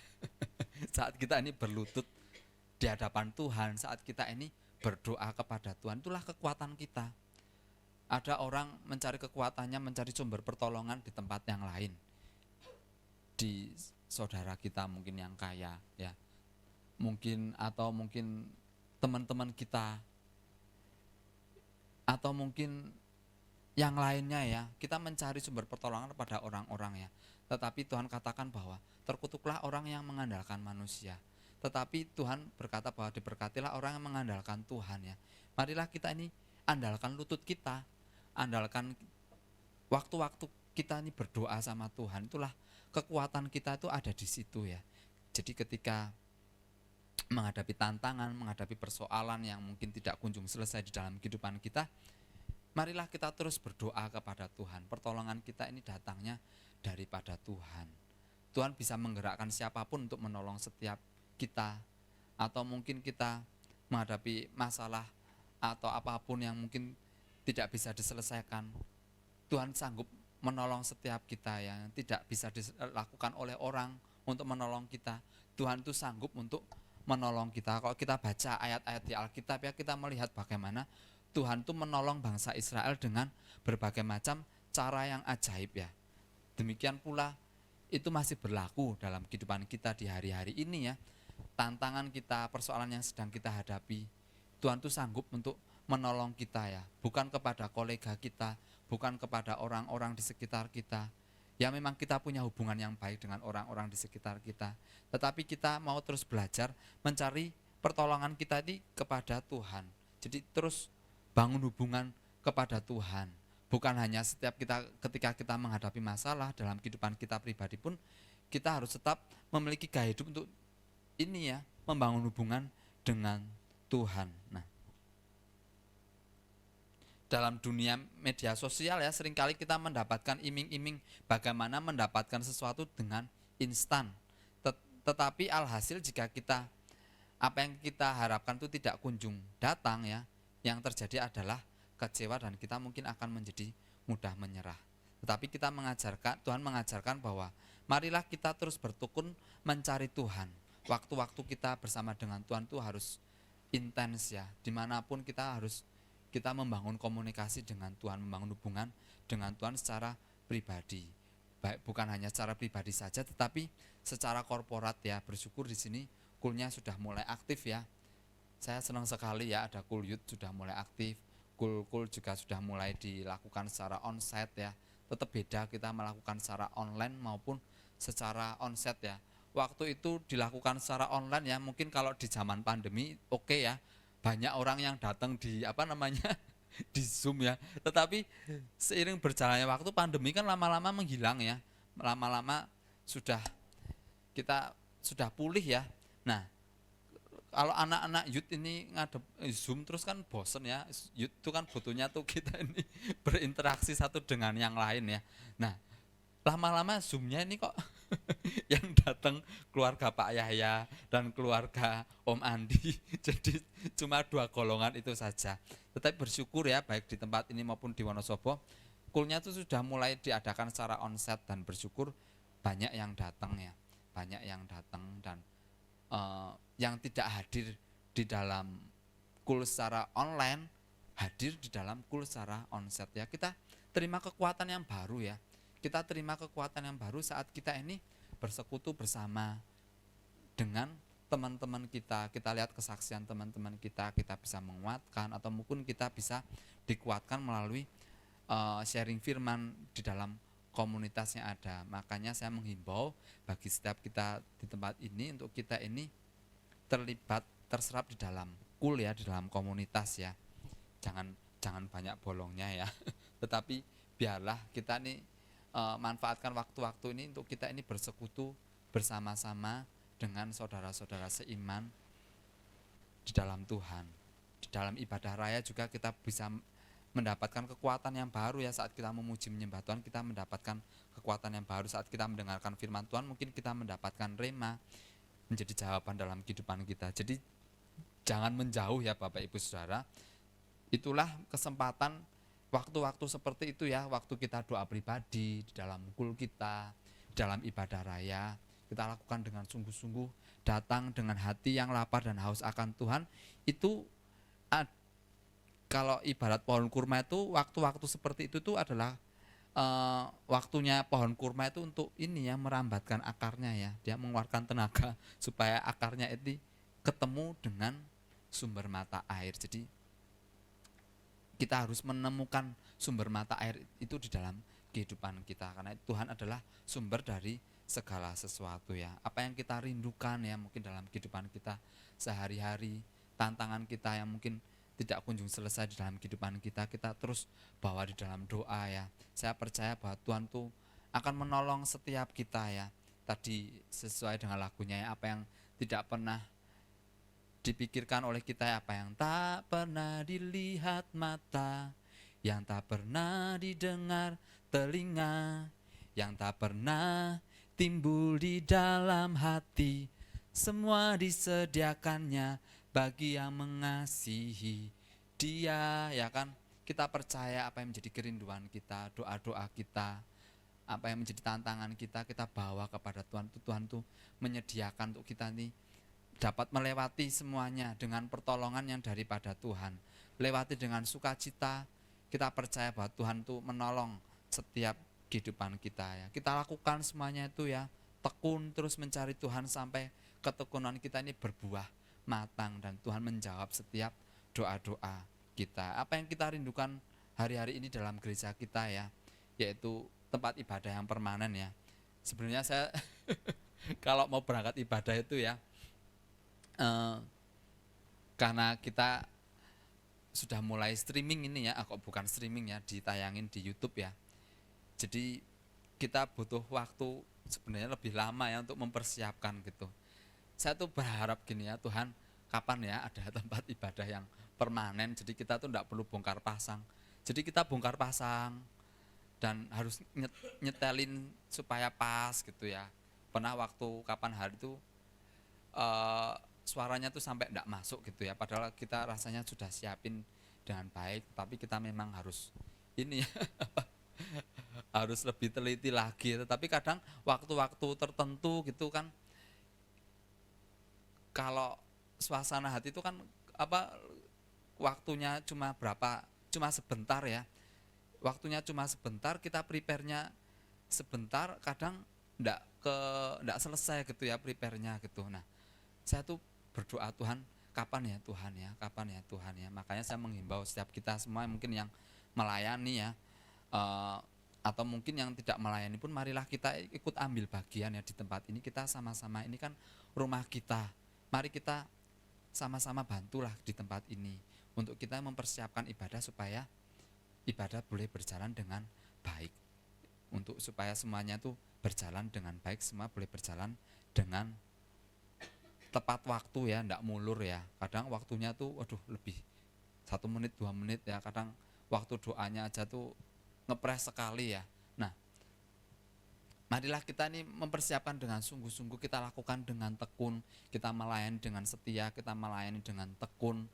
Saat kita ini berlutut di hadapan Tuhan, saat kita ini berdoa kepada Tuhan, itulah kekuatan kita. Ada orang mencari kekuatannya, mencari sumber pertolongan di tempat yang lain, di saudara kita mungkin yang kaya ya, mungkin atau mungkin teman-teman kita, atau mungkin yang lainnya ya. Kita mencari sumber pertolongan pada orang-orang ya. Tetapi Tuhan katakan bahwa terkutuklah orang yang mengandalkan manusia. Tetapi Tuhan berkata bahwa diberkatilah orang yang mengandalkan Tuhan ya. Marilah kita ini andalkan lutut kita, andalkan waktu-waktu kita ini berdoa sama Tuhan. Itulah kekuatan kita itu ada di situ ya. Jadi ketika menghadapi tantangan, menghadapi persoalan yang mungkin tidak kunjung selesai di dalam kehidupan kita, marilah kita terus berdoa kepada Tuhan. Pertolongan kita ini datangnya daripada Tuhan. Tuhan bisa menggerakkan siapapun untuk menolong setiap kita, atau mungkin kita menghadapi masalah atau apapun yang mungkin tidak bisa diselesaikan. Tuhan sanggup menolong setiap kita yang tidak bisa dilakukan oleh orang untuk menolong kita. Tuhan itu sanggup untuk menolong kita. Kalau kita baca ayat-ayat di Alkitab ya, kita melihat bagaimana Tuhan itu menolong bangsa Israel dengan berbagai macam cara yang ajaib ya. Demikian pula itu masih berlaku dalam kehidupan kita di hari-hari ini ya. Tantangan kita, persoalan yang sedang kita hadapi, Tuhan itu sanggup untuk menolong kita ya. Bukan kepada kolega kita, bukan kepada orang-orang di sekitar kita. Ya memang kita punya hubungan yang baik dengan orang-orang di sekitar kita, tetapi kita mau terus belajar mencari pertolongan kita ini kepada Tuhan. Jadi terus bangun hubungan kepada Tuhan. Bukan hanya setiap ketika kita menghadapi masalah dalam kehidupan kita pribadi pun, kita harus tetap memiliki gaya hidup untuk ini ya, membangun hubungan dengan Tuhan. Nah, dalam dunia media sosial ya, seringkali kita mendapatkan iming-iming bagaimana mendapatkan sesuatu dengan instan. Tetapi alhasil jika apa yang kita harapkan itu tidak kunjung datang ya, yang terjadi adalah kecewa dan kita mungkin akan menjadi mudah menyerah. Tetapi Tuhan mengajarkan bahwa marilah kita terus bertekun mencari Tuhan. Waktu-waktu kita bersama dengan Tuhan itu harus intens ya, dimanapun kita membangun komunikasi dengan Tuhan, membangun hubungan dengan Tuhan secara pribadi. Baik, bukan hanya secara pribadi saja, tetapi secara korporat ya. Bersyukur di sini kulnya sudah mulai aktif ya. Saya senang sekali ya, ada kul youth sudah mulai aktif, kul juga sudah mulai dilakukan secara onsite ya. Tetap beda kita melakukan secara online maupun secara onsite ya. Waktu itu dilakukan secara online ya, mungkin kalau di zaman pandemi oke ya, banyak orang yang datang di di Zoom ya. Tetapi seiring berjalannya waktu, pandemi kan lama-lama menghilang ya. Lama-lama kita sudah pulih ya. Nah, kalau anak-anak youth ini ngadep Zoom terus kan bosen ya. Youth itu kan butuhnya tuh kita ini berinteraksi satu dengan yang lain ya. Nah, lama-lama Zoom-nya ini kok yang datang keluarga Pak Yahya dan keluarga Om Andi. Jadi cuma 2 golongan itu saja. Tetapi bersyukur ya, baik di tempat ini maupun di Wonosobo, kulnya itu sudah mulai diadakan secara onsite dan bersyukur banyak yang datang ya. Banyak yang datang dan yang tidak hadir di dalam kul secara online, hadir di dalam kul secara onsite ya. Kita terima kekuatan yang baru ya. Kita terima kekuatan yang baru saat kita ini bersekutu bersama dengan teman-teman kita. Kita lihat kesaksian teman-teman kita bisa menguatkan atau mungkin kita bisa dikuatkan melalui sharing firman di dalam komunitas yang ada. Makanya saya menghimbau bagi setiap kita di tempat ini untuk kita ini terserap di dalam kul ya, di dalam komunitas ya. Jangan banyak bolongnya ya. Tetapi biarlah kita ini manfaatkan waktu-waktu ini untuk kita ini bersekutu bersama-sama dengan saudara-saudara seiman di dalam Tuhan. Di dalam ibadah raya juga kita bisa mendapatkan kekuatan yang baru ya. Saat kita memuji menyembah Tuhan, kita mendapatkan kekuatan yang baru. Saat kita mendengarkan firman Tuhan, mungkin kita mendapatkan rema, menjadi jawaban dalam kehidupan kita. Jadi jangan menjauh ya Bapak Ibu Saudara. Itulah kesempatan waktu-waktu seperti itu ya, waktu kita doa pribadi, di dalam kul kita, di dalam ibadah raya, kita lakukan dengan sungguh-sungguh, datang dengan hati yang lapar dan haus akan Tuhan. Itu kalau ibarat pohon kurma itu, waktu-waktu seperti itu tuh adalah waktunya pohon kurma itu untuk ini ya, merambatkan akarnya ya, dia mengeluarkan tenaga supaya akarnya itu ketemu dengan sumber mata air. Jadi kita harus menemukan sumber mata air itu di dalam kehidupan kita, karena Tuhan adalah sumber dari segala sesuatu ya. Apa yang kita rindukan ya, mungkin dalam kehidupan kita sehari-hari, tantangan kita yang mungkin tidak kunjung selesai di dalam kehidupan kita, kita terus bawa di dalam doa ya. Saya percaya bahwa Tuhan tuh akan menolong setiap kita ya. Tadi sesuai dengan lagunya ya, apa yang tidak pernah dipikirkan oleh kita, apa yang tak pernah dilihat mata, yang tak pernah didengar telinga, yang tak pernah timbul di dalam hati, semua disediakannya bagi yang mengasihi Dia ya kan. Kita percaya apa yang menjadi kerinduan kita, doa-doa kita, apa yang menjadi tantangan kita bawa kepada Tuhan. Tuhan tuh menyediakan untuk kita nih dapat melewati semuanya dengan pertolongan yang daripada Tuhan. Lewati dengan sukacita, kita percaya bahwa Tuhan tuh menolong setiap kehidupan kita ya. Kita lakukan semuanya itu ya, tekun terus mencari Tuhan sampai ketekunan kita ini berbuah matang dan Tuhan menjawab setiap doa-doa kita. Apa yang kita rindukan hari-hari ini dalam gereja kita ya, yaitu tempat ibadah yang permanen ya. Sebenarnya saya kalau mau berangkat ibadah itu ya, karena kita sudah mulai streaming ini ya, kok bukan streaming ya, ditayangin di YouTube ya. Jadi kita butuh waktu sebenarnya lebih lama ya untuk mempersiapkan gitu. Saya tuh berharap gini ya, Tuhan kapan ya ada tempat ibadah yang permanen, jadi kita tuh enggak perlu bongkar pasang. Jadi kita bongkar pasang dan harus nyetelin supaya pas gitu ya. Pernah waktu kapan hari itu suaranya tuh sampai enggak masuk gitu ya, padahal kita rasanya sudah siapin dengan baik, tapi kita memang harus ini ya, harus lebih teliti lagi. Tetapi kadang waktu-waktu tertentu gitu kan, kalau suasana hati itu kan waktunya cuma sebentar ya, waktunya cuma sebentar, kita prepare-nya sebentar, kadang enggak selesai gitu ya prepare-nya gitu. Nah, saya tuh berdoa, Tuhan kapan ya Tuhan ya, kapan ya Tuhan ya. Makanya saya menghimbau setiap kita semua mungkin yang melayani ya, atau mungkin yang tidak melayani pun, marilah kita ikut ambil bagian ya di tempat ini. Kita sama-sama, ini kan rumah kita, mari kita sama-sama bantulah di tempat ini untuk kita mempersiapkan ibadah supaya ibadah boleh berjalan dengan baik, untuk supaya semuanya tuh berjalan dengan baik, semua boleh berjalan dengan tepat waktu ya, enggak mulur ya. Kadang waktunya tuh waduh lebih 1 menit 2 menit ya, kadang waktu doanya aja tuh ngepres sekali ya. Nah, marilah kita ini mempersiapkan dengan sungguh-sungguh, kita lakukan dengan tekun, kita melayani dengan setia, kita melayani dengan tekun,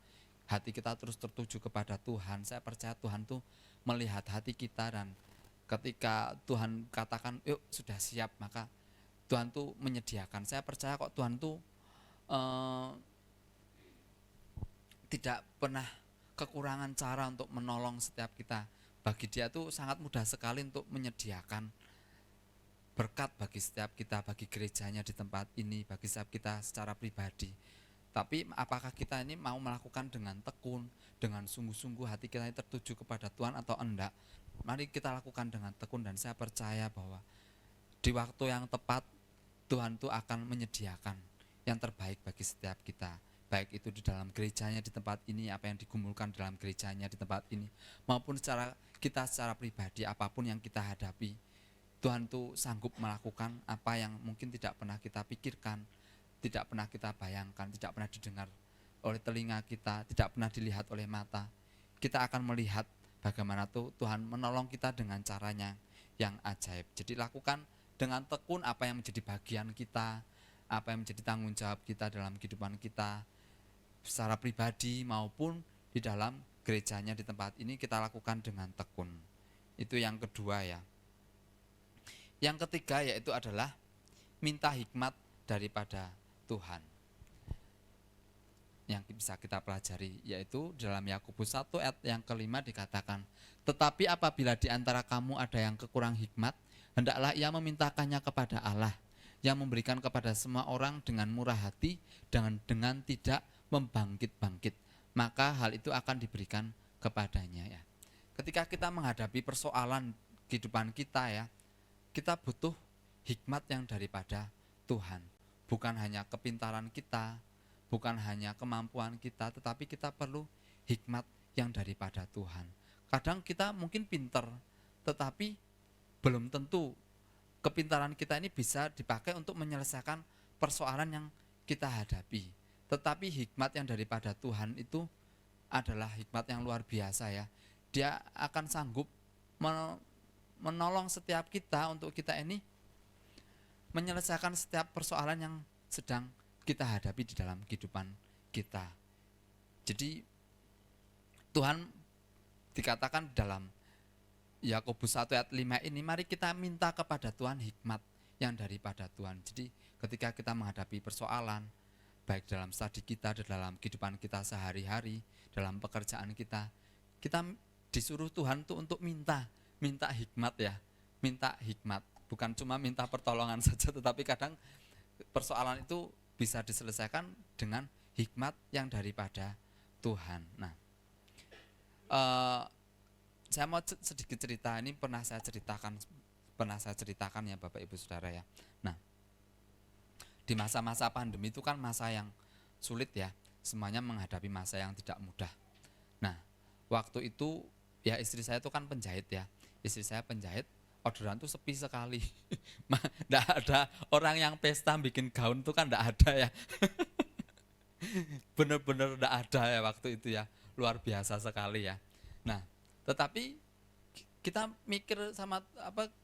hati kita terus tertuju kepada Tuhan. Saya percaya Tuhan tuh melihat hati kita, dan ketika Tuhan katakan yuk sudah siap, maka Tuhan tuh menyediakan. Saya percaya kok Tuhan tuh tidak pernah kekurangan cara untuk menolong setiap kita. Bagi Dia tuh sangat mudah sekali untuk menyediakan berkat bagi setiap kita, bagi gerejanya di tempat ini, bagi setiap kita secara pribadi. Tapi apakah kita ini mau melakukan dengan tekun, dengan sungguh-sungguh hati kita ini tertuju kepada Tuhan atau enggak? Mari kita lakukan dengan tekun, dan saya percaya bahwa di waktu yang tepat Tuhan tuh akan menyediakan yang terbaik bagi setiap kita, baik itu di dalam gerejanya di tempat ini, apa yang digumulkan dalam gerejanya di tempat ini, maupun secara pribadi, apapun yang kita hadapi, Tuhan tuh sanggup melakukan apa yang mungkin tidak pernah kita pikirkan, tidak pernah kita bayangkan, tidak pernah didengar oleh telinga kita, tidak pernah dilihat oleh mata. Kita akan melihat bagaimana tuh Tuhan menolong kita dengan caranya yang ajaib. Jadi lakukan dengan tekun apa yang menjadi bagian kita, apa yang menjadi tanggung jawab kita dalam kehidupan kita secara pribadi maupun di dalam gerejanya di tempat ini, kita lakukan dengan tekun. Itu yang kedua ya. Yang ketiga yaitu adalah minta hikmat daripada Tuhan. Yang bisa kita pelajari yaitu dalam Yakobus 1 ayat yang kelima dikatakan, tetapi apabila di antara kamu ada yang kekurang hikmat, hendaklah ia memintakannya kepada Allah, yang memberikan kepada semua orang dengan murah hati, dengan tidak membangkit-bangkit, maka hal itu akan diberikan kepadanya ya. Ketika kita menghadapi persoalan kehidupan kita ya, kita butuh hikmat yang daripada Tuhan. Bukan hanya kepintaran kita, bukan hanya kemampuan kita, tetapi kita perlu hikmat yang daripada Tuhan. Kadang kita mungkin pinter, tetapi belum tentu kepintaran kita ini bisa dipakai untuk menyelesaikan persoalan yang kita hadapi. Tetapi hikmat yang daripada Tuhan itu adalah hikmat yang luar biasa ya. Dia akan sanggup menolong setiap kita untuk kita ini menyelesaikan setiap persoalan yang sedang kita hadapi di dalam kehidupan kita. Jadi Tuhan dikatakan dalam Yakobus 1 ayat 5 ini, mari kita minta kepada Tuhan hikmat yang daripada Tuhan. Jadi ketika kita menghadapi persoalan, baik dalam studi kita, dalam kehidupan kita sehari-hari, dalam pekerjaan kita, kita disuruh Tuhan tuh untuk minta hikmat ya, minta hikmat. Bukan cuma minta pertolongan saja, tetapi kadang persoalan itu bisa diselesaikan dengan hikmat yang daripada Tuhan. Nah, saya mau sedikit cerita, ini pernah saya ceritakan ya Bapak Ibu Saudara ya. Nah, di masa-masa pandemi itu kan masa yang sulit ya, semuanya menghadapi masa yang tidak mudah. Nah, waktu itu ya istri saya itu kan penjahit ya, istri saya penjahit, orderan tuh sepi sekali. Nggak ada orang yang pesta bikin gaun tuh kan nggak ada ya. Bener-bener nggak ada ya waktu itu ya, luar biasa sekali ya. Nah, tetapi kita mikir sama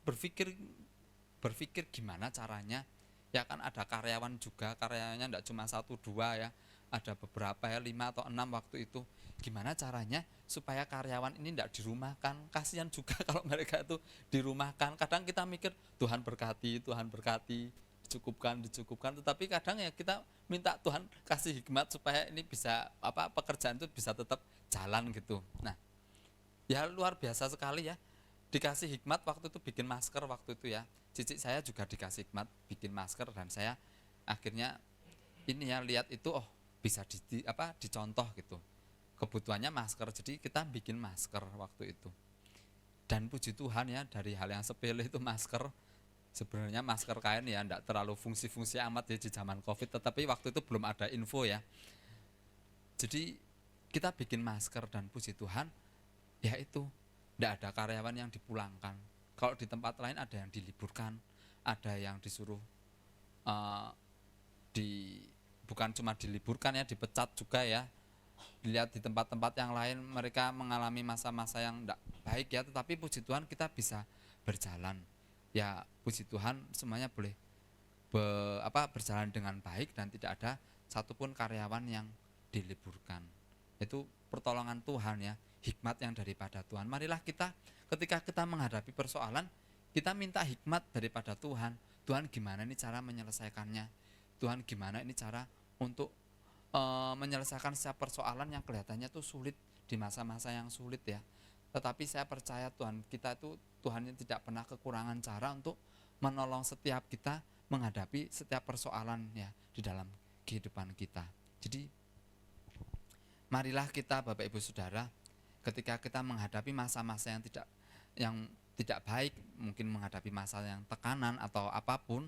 berpikir gimana caranya, ya kan ada karyawan juga, karyawannya enggak cuma 1-2 ya, ada beberapa ya, 5 atau 6 waktu itu. Gimana caranya supaya karyawan ini enggak dirumahkan, kasihan juga kalau mereka itu dirumahkan. Kadang kita mikir Tuhan berkati, dicukupkan, tetapi kadang ya kita minta Tuhan kasih hikmat supaya ini bisa pekerjaan itu bisa tetap jalan gitu. Nah, ya luar biasa sekali ya, dikasih hikmat waktu itu bikin masker waktu itu ya. Cicik saya juga dikasih hikmat bikin masker, dan saya akhirnya ini ya lihat itu bisa dicontoh gitu. Kebutuhannya masker, jadi kita bikin masker waktu itu. Dan puji Tuhan ya, dari hal yang sepele itu masker, sebenarnya masker kain ya enggak terlalu fungsi-fungsi amat ya di zaman Covid, tetapi waktu itu belum ada info ya. Jadi kita bikin masker dan puji Tuhan ya itu enggak ada karyawan yang dipulangkan. Kalau di tempat lain ada yang diliburkan, ada yang disuruh bukan cuma diliburkan ya, dipecat juga ya. Dilihat di tempat-tempat yang lain mereka mengalami masa-masa yang enggak baik ya, tetapi puji Tuhan kita bisa berjalan. Ya puji Tuhan semuanya boleh berjalan dengan baik dan tidak ada satupun karyawan yang diliburkan. Itu pertolongan Tuhan ya, hikmat yang daripada Tuhan. Marilah kita ketika kita menghadapi persoalan, kita minta hikmat daripada Tuhan. Tuhan gimana ini cara menyelesaikannya? Tuhan gimana ini cara untuk menyelesaikan setiap persoalan yang kelihatannya tuh sulit di masa-masa yang sulit ya. Tetapi saya percaya Tuhan kita itu, Tuhan yang tidak pernah kekurangan cara untuk menolong setiap kita menghadapi setiap persoalan ya di dalam kehidupan kita. Jadi marilah kita Bapak Ibu Saudara, ketika kita menghadapi masa-masa yang tidak baik, mungkin menghadapi masa yang tekanan atau apapun,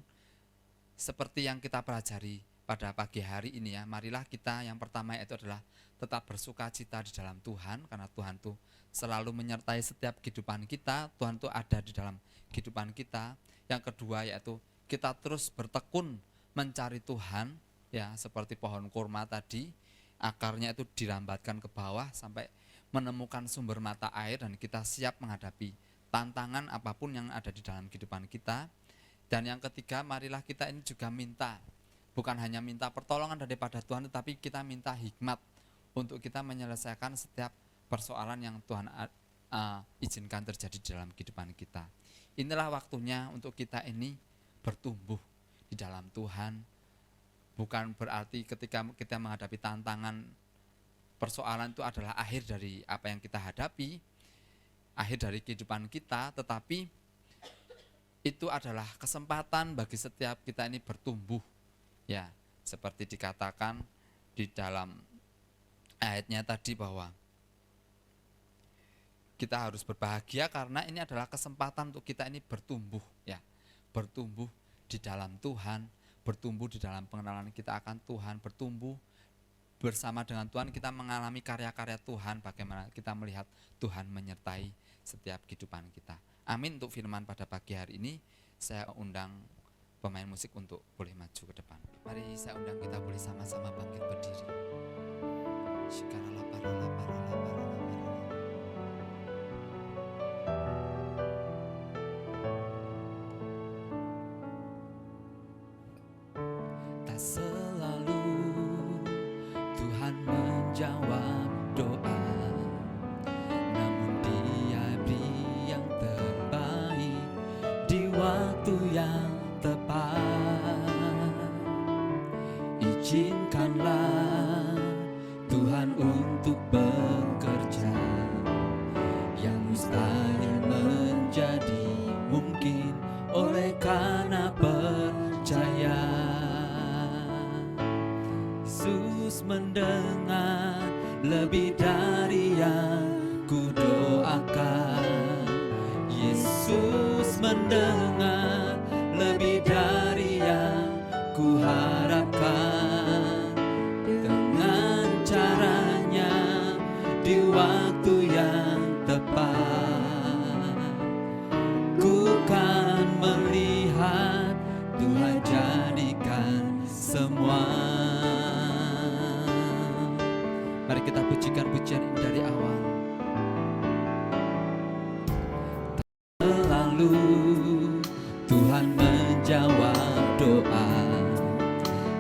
seperti yang kita pelajari pada pagi hari ini ya, marilah kita yang pertama itu adalah tetap bersuka cita di dalam Tuhan, karena Tuhan tuh selalu menyertai setiap kehidupan kita, Tuhan tuh ada di dalam kehidupan kita. Yang kedua yaitu kita terus bertekun mencari Tuhan ya, seperti pohon kurma tadi, akarnya itu dirambatkan ke bawah sampai menemukan sumber mata air, dan kita siap menghadapi tantangan apapun yang ada di dalam kehidupan kita. Dan yang ketiga, marilah kita ini juga minta, bukan hanya minta pertolongan daripada Tuhan, tetapi kita minta hikmat untuk kita menyelesaikan setiap persoalan yang Tuhan izinkan terjadi di dalam kehidupan kita. Inilah waktunya untuk kita ini bertumbuh di dalam Tuhan. Bukan berarti ketika kita menghadapi tantangan, persoalan itu adalah akhir dari apa yang kita hadapi, akhir dari kehidupan kita, tetapi itu adalah kesempatan bagi setiap kita ini bertumbuh. Ya, seperti dikatakan di dalam ayatnya tadi bahwa kita harus berbahagia karena ini adalah kesempatan untuk kita ini bertumbuh ya. Bertumbuh di dalam Tuhan, bertumbuh di dalam pengenalan kita akan Tuhan, bertumbuh bersama dengan Tuhan, kita mengalami karya-karya Tuhan, bagaimana kita melihat Tuhan menyertai setiap kehidupan kita. Amin. Untuk firman pada pagi hari ini, saya undang pemain musik untuk boleh maju ke depan. Mari saya undang kita boleh sama-sama bangkit berdiri. Tak selalu Tuhan menjawab doa, namun Dia beri yang terbaik di waktu yang tepat. Izinkanlah Tuhan untuk bekerja, yang mustahil menjadi mungkin oleh karena percaya. Yesus mendengar lebih dari yang ku doakan. Yesus mendengar lebih dari yang ku harapkan. Dengan caranya di waktu yang tepat, ku kan melihat Tuhan jadikan semua. Mari kita pujikan pujian ini dari awal. Lalu Tuhan menjawab doa,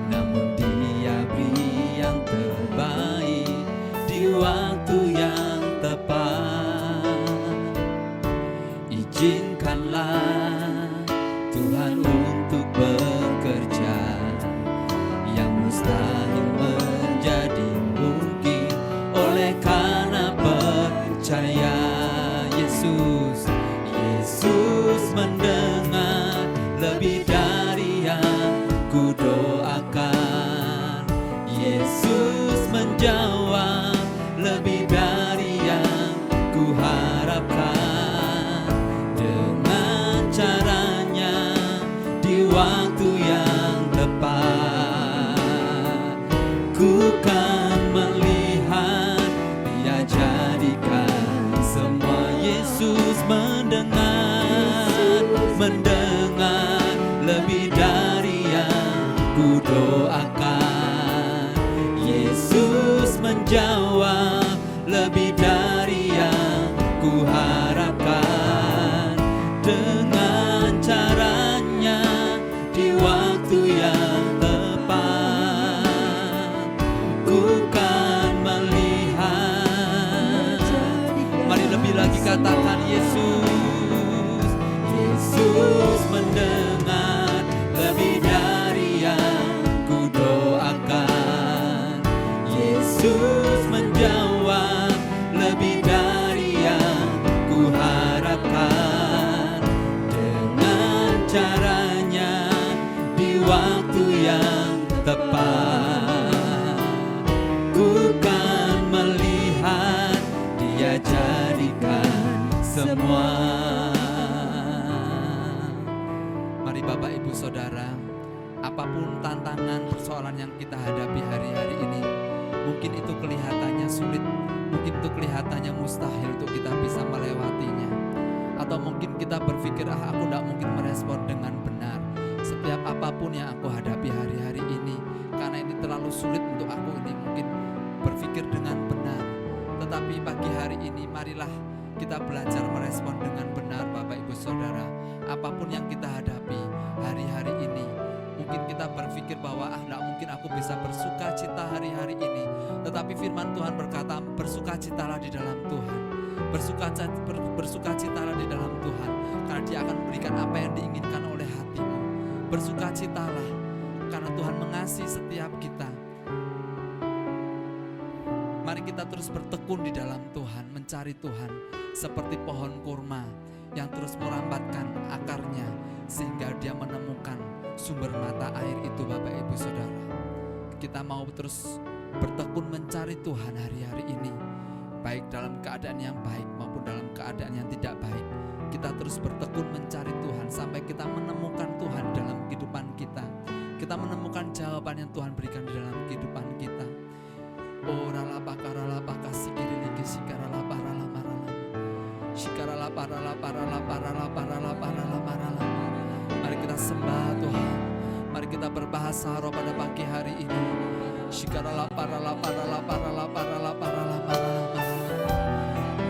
namun Dia beri yang terbaik di waktu yang tepat. Izinkanlah Tuhan untuk bekerja, yang mustahil menjadi mungkin oleh karena percaya. Yesus mendengar lebih dari yang ku doakan. Yesus menjawab lebih dari yang ku harapkan. Dengan caranya di waktu yang tepat, ku kan melihat Dia jadikan semua. Yesus mendengar lebih dari yang ku doakan. Yesus menjawab lebih dari yang ku harapkan. Dengan caranya di waktu yang tepat, ku kan melihat. Mari lebih lagi katakan Yesus mendengar lebih dari yang ku doakan. Yesus menjawab lebih dari yang ku harapkan. Dengan caranya di waktu yang tepat, ku kan melihat Dia jadikan semua. Bapak, Ibu, Saudara, apapun tantangan persoalan yang kita hadapi hari-hari ini, mungkin itu kelihatannya sulit, mungkin itu kelihatannya mustahil untuk kita bisa melewatinya, atau mungkin kita berpikir, aku tidak mungkin merespon dengan benar setiap apapun yang aku hadapi hari-hari ini, karena ini terlalu sulit untuk aku ini mungkin berpikir dengan benar. Tetapi pagi hari ini marilah kita belajar merespon dengan benar, Bapak, Ibu, Saudara. Apapun yang kita hadapi hari-hari ini, mungkin kita berpikir bahwa tidak mungkin aku bisa bersuka cita hari-hari ini. Tetapi firman Tuhan berkata, bersukacitalah di dalam Tuhan. Bersukacitalah di dalam Tuhan, karena Dia akan memberikan apa yang diinginkan oleh hatimu. Bersukacitalah karena Tuhan mengasihi setiap kita. Mari kita terus bertekun di dalam Tuhan, mencari Tuhan seperti pohon kurma yang terus merambatkan akarnya sehingga dia menemukan sumber mata air itu. Bapak, Ibu, Saudara, kita mau terus bertekun mencari Tuhan hari-hari ini, baik dalam keadaan yang baik maupun dalam keadaan yang tidak baik. Kita terus bertekun mencari Tuhan sampai kita menemukan Tuhan dalam kehidupan kita. Kita menemukan jawaban yang Tuhan berikan di dalam kehidupan kita. Oh ralapa karalapa kasikirili sikaralapa ralama ralama sikaralapa ralapa ralapa ralapa ralapa ralama ralama. Mari kita sembah Tuhan. Mari kita berbahasa roh pada pagi hari ini. Sikaralapa ralapa ralapa ralapa ralapa ralama ralama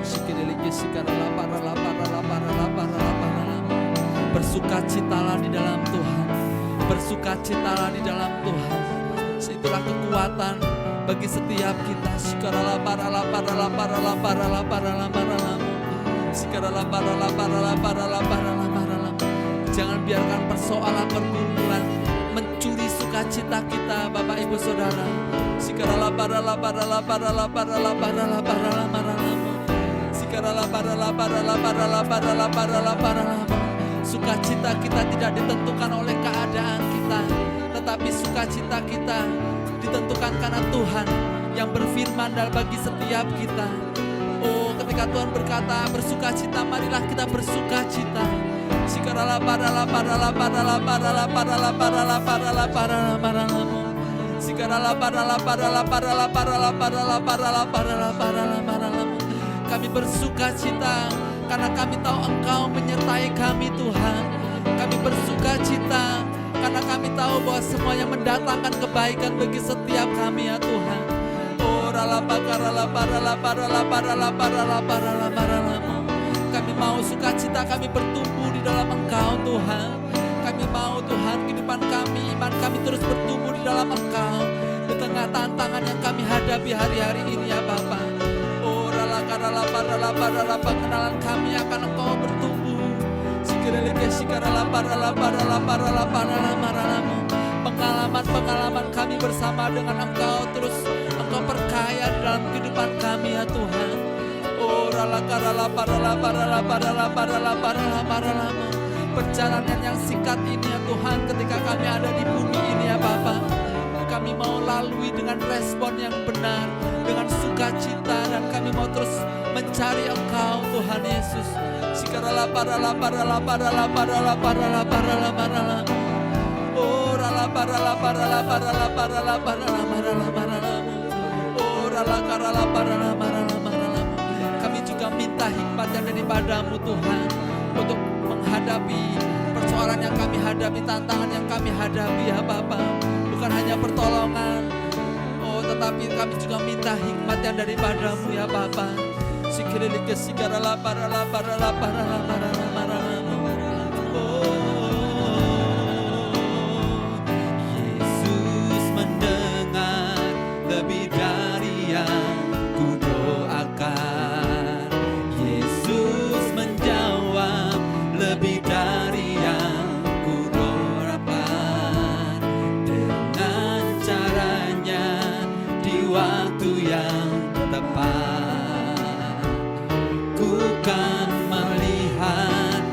sikirili sikaralapa ralapa ralapa ralapa ralapa ralama. Bersukacitalah di dalam Tuhan. Bersukacitalah di dalam Tuhan. Itulah kekuatan bagi setiap kita. Jangan biarkan persoalan pergumulan mencuri sukacita kita, Bapak, Ibu, Saudara. Sukacita kita tidak ditentukan oleh keadaan kita, tetapi sukacita kita ditentukan karena Tuhan yang berfirman dan bagi setiap kita. Oh, ketika Tuhan berkata bersukacita, marilah kita bersukacita. Sikarala parala parala parala parala parala parala parala parala parala. Sikarala parala parala parala parala parala parala parala parala parala. Kami bersukacita karena kami tahu Engkau menyertai kami, Tuhan. Kami bersukacita karena kami tahu bahwa semuanya mendatangkan kebaikan bagi setiap kami, ya Tuhan. Oh, rala parala parala parala parala parala parala parala. Kami mau sukacita, kami bertumbuh di dalam Engkau, Tuhan. Kami mau, Tuhan, kehidupan kami, iman kami terus bertumbuh di dalam Engkau. Di tengah tantangan yang kami hadapi hari-hari ini, ya Bapa. Oh, rala parala pengenalan kami akan Engkau bertumbuh. Pengalaman kami bersama dengan Engkau terus Engkau perkaya di dalam kehidupan kami, ya Tuhan. Oh, perjalanan yang singkat ini, ya Tuhan, ketika kami ada di bumi ini, ya Bapa, kami mau lalui dengan respon yang benar, dengan sukacita, dan kami mau terus mencari Engkau, Tuhan Yesus. Sikarala parala parala parala parala parala parala parala. Oh, rala parala parala parala parala parala parala parala. Oh, rala karala parala parala parala. Kami juga minta hikmat yang daripadamu, Tuhan, untuk menghadapi persoalan yang kami hadapi, tantangan yang kami hadapi, ya Bapa. Bukan hanya pertolongan, oh, tetapi kami juga minta hikmat yang daripadamu, ya Bapa. Sikirili kesigara parala parala parala parala parala. Yesus mendengar lebih dari yang kudoakan. Yesus menjawab lebih dari yang kuharapkan. Dengan caranya di waktu yang tepat, ku kan melihat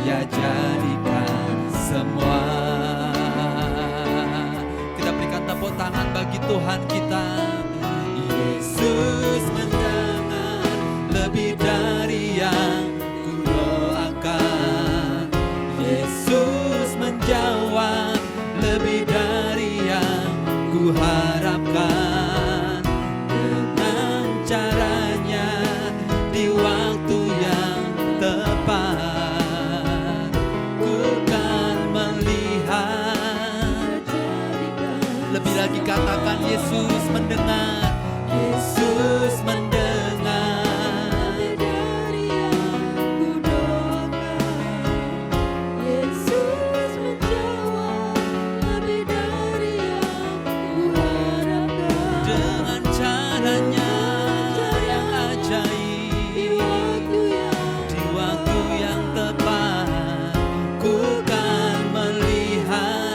Dia jadikan semua. Kita berikan tepuk tangan bagi Tuhan kita. Yesus mendengar lebih dari yang kudoakan. Yesus menjawab lebih dari yang kuharapkan. Dengan caranya di waktu yang tepat, ku kan melihat. Lebih lagi katakan Yesus mendengar. Yesus mendengar dari yang kudoakan. Yesus menjawab lebih dari yang kuharapkan. dengan caranya yang ajaib. Di waktu yang tepat, ku kan melihat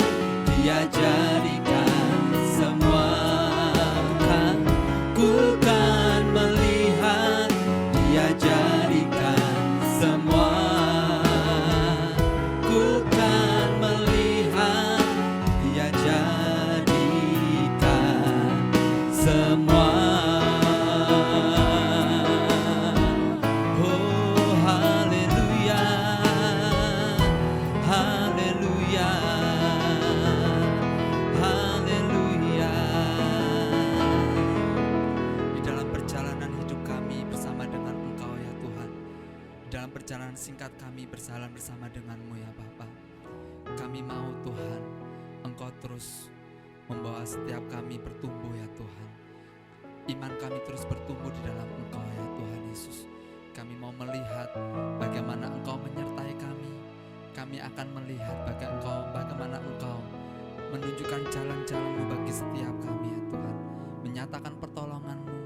Dia jadikan semua. Ku kan melihat Dia jadikan semua. Ku kan melihat Dia jadikan semua. Oh, haleluya, haleluya, haleluya. Di dalam perjalanan hidup kami bersama dengan Engkau, ya Tuhan. Di dalam perjalanan singkat kami berjalan bersama dengan-Mu, ya Bapa. Kami mau, Tuhan, Engkau terus membawa setiap kami bertumbuh, ya Tuhan. Iman kami terus bertumbuh di dalam Engkau, ya Tuhan Yesus. Kami mau melihat bagaimana Engkau menyertai kami. Kami akan melihat bagaimana Engkau menunjukkan jalan-jalan-Mu bagi setiap kami, ya Tuhan. Menyatakan pertolongan-Mu,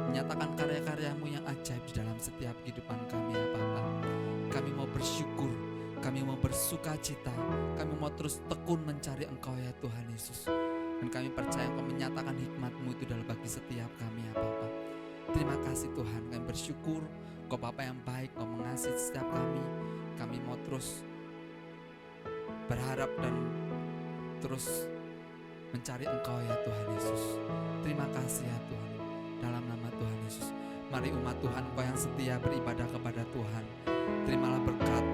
menyatakan karya-karya-Mu yang ajaib di dalam setiap kehidupan kami, ya Bapa. Kami mau bersyukur, kami mau bersukacita, kami mau terus tekun mencari Engkau, ya Tuhan Yesus. Dan kami percaya Engkau menyatakan hikmat-Mu itu dalam bagi setiap kami, ya Bapa. Terima kasih Tuhan, kami bersyukur Engkau Bapa yang baik, Engkau mengasihi setiap kami. Kami mau terus berharap dan terus mencari Engkau, ya Tuhan Yesus. Terima kasih, ya Tuhan, dalam nama Tuhan Yesus. Mari umat Tuhan, Engkau yang setia beribadah kepada Tuhan. Terimalah berkat,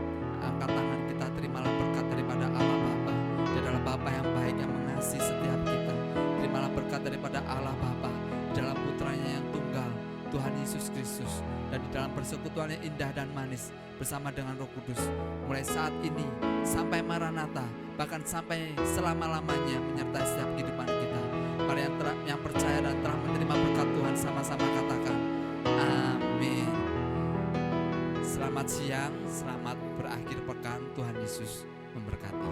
angkat tangan kita, terimalah berkat daripada Allah Bapa. Dia adalah Bapa yang baik yang mengasihi setiap kita. Terimalah berkat daripada Allah Bapa dalam putranya yang tunggal, Tuhan Yesus Kristus, dan di dalam persekutuan yang indah dan manis bersama dengan Roh Kudus, mulai saat ini sampai Maranatha, bahkan sampai selama-lamanya menyertai setiap kehidupan kita. Mari yang percaya dan telah menerima berkat Tuhan sama-sama katakan amin. Selamat siang, selamat berakhir pekan. Tuhan Yesus memberkati.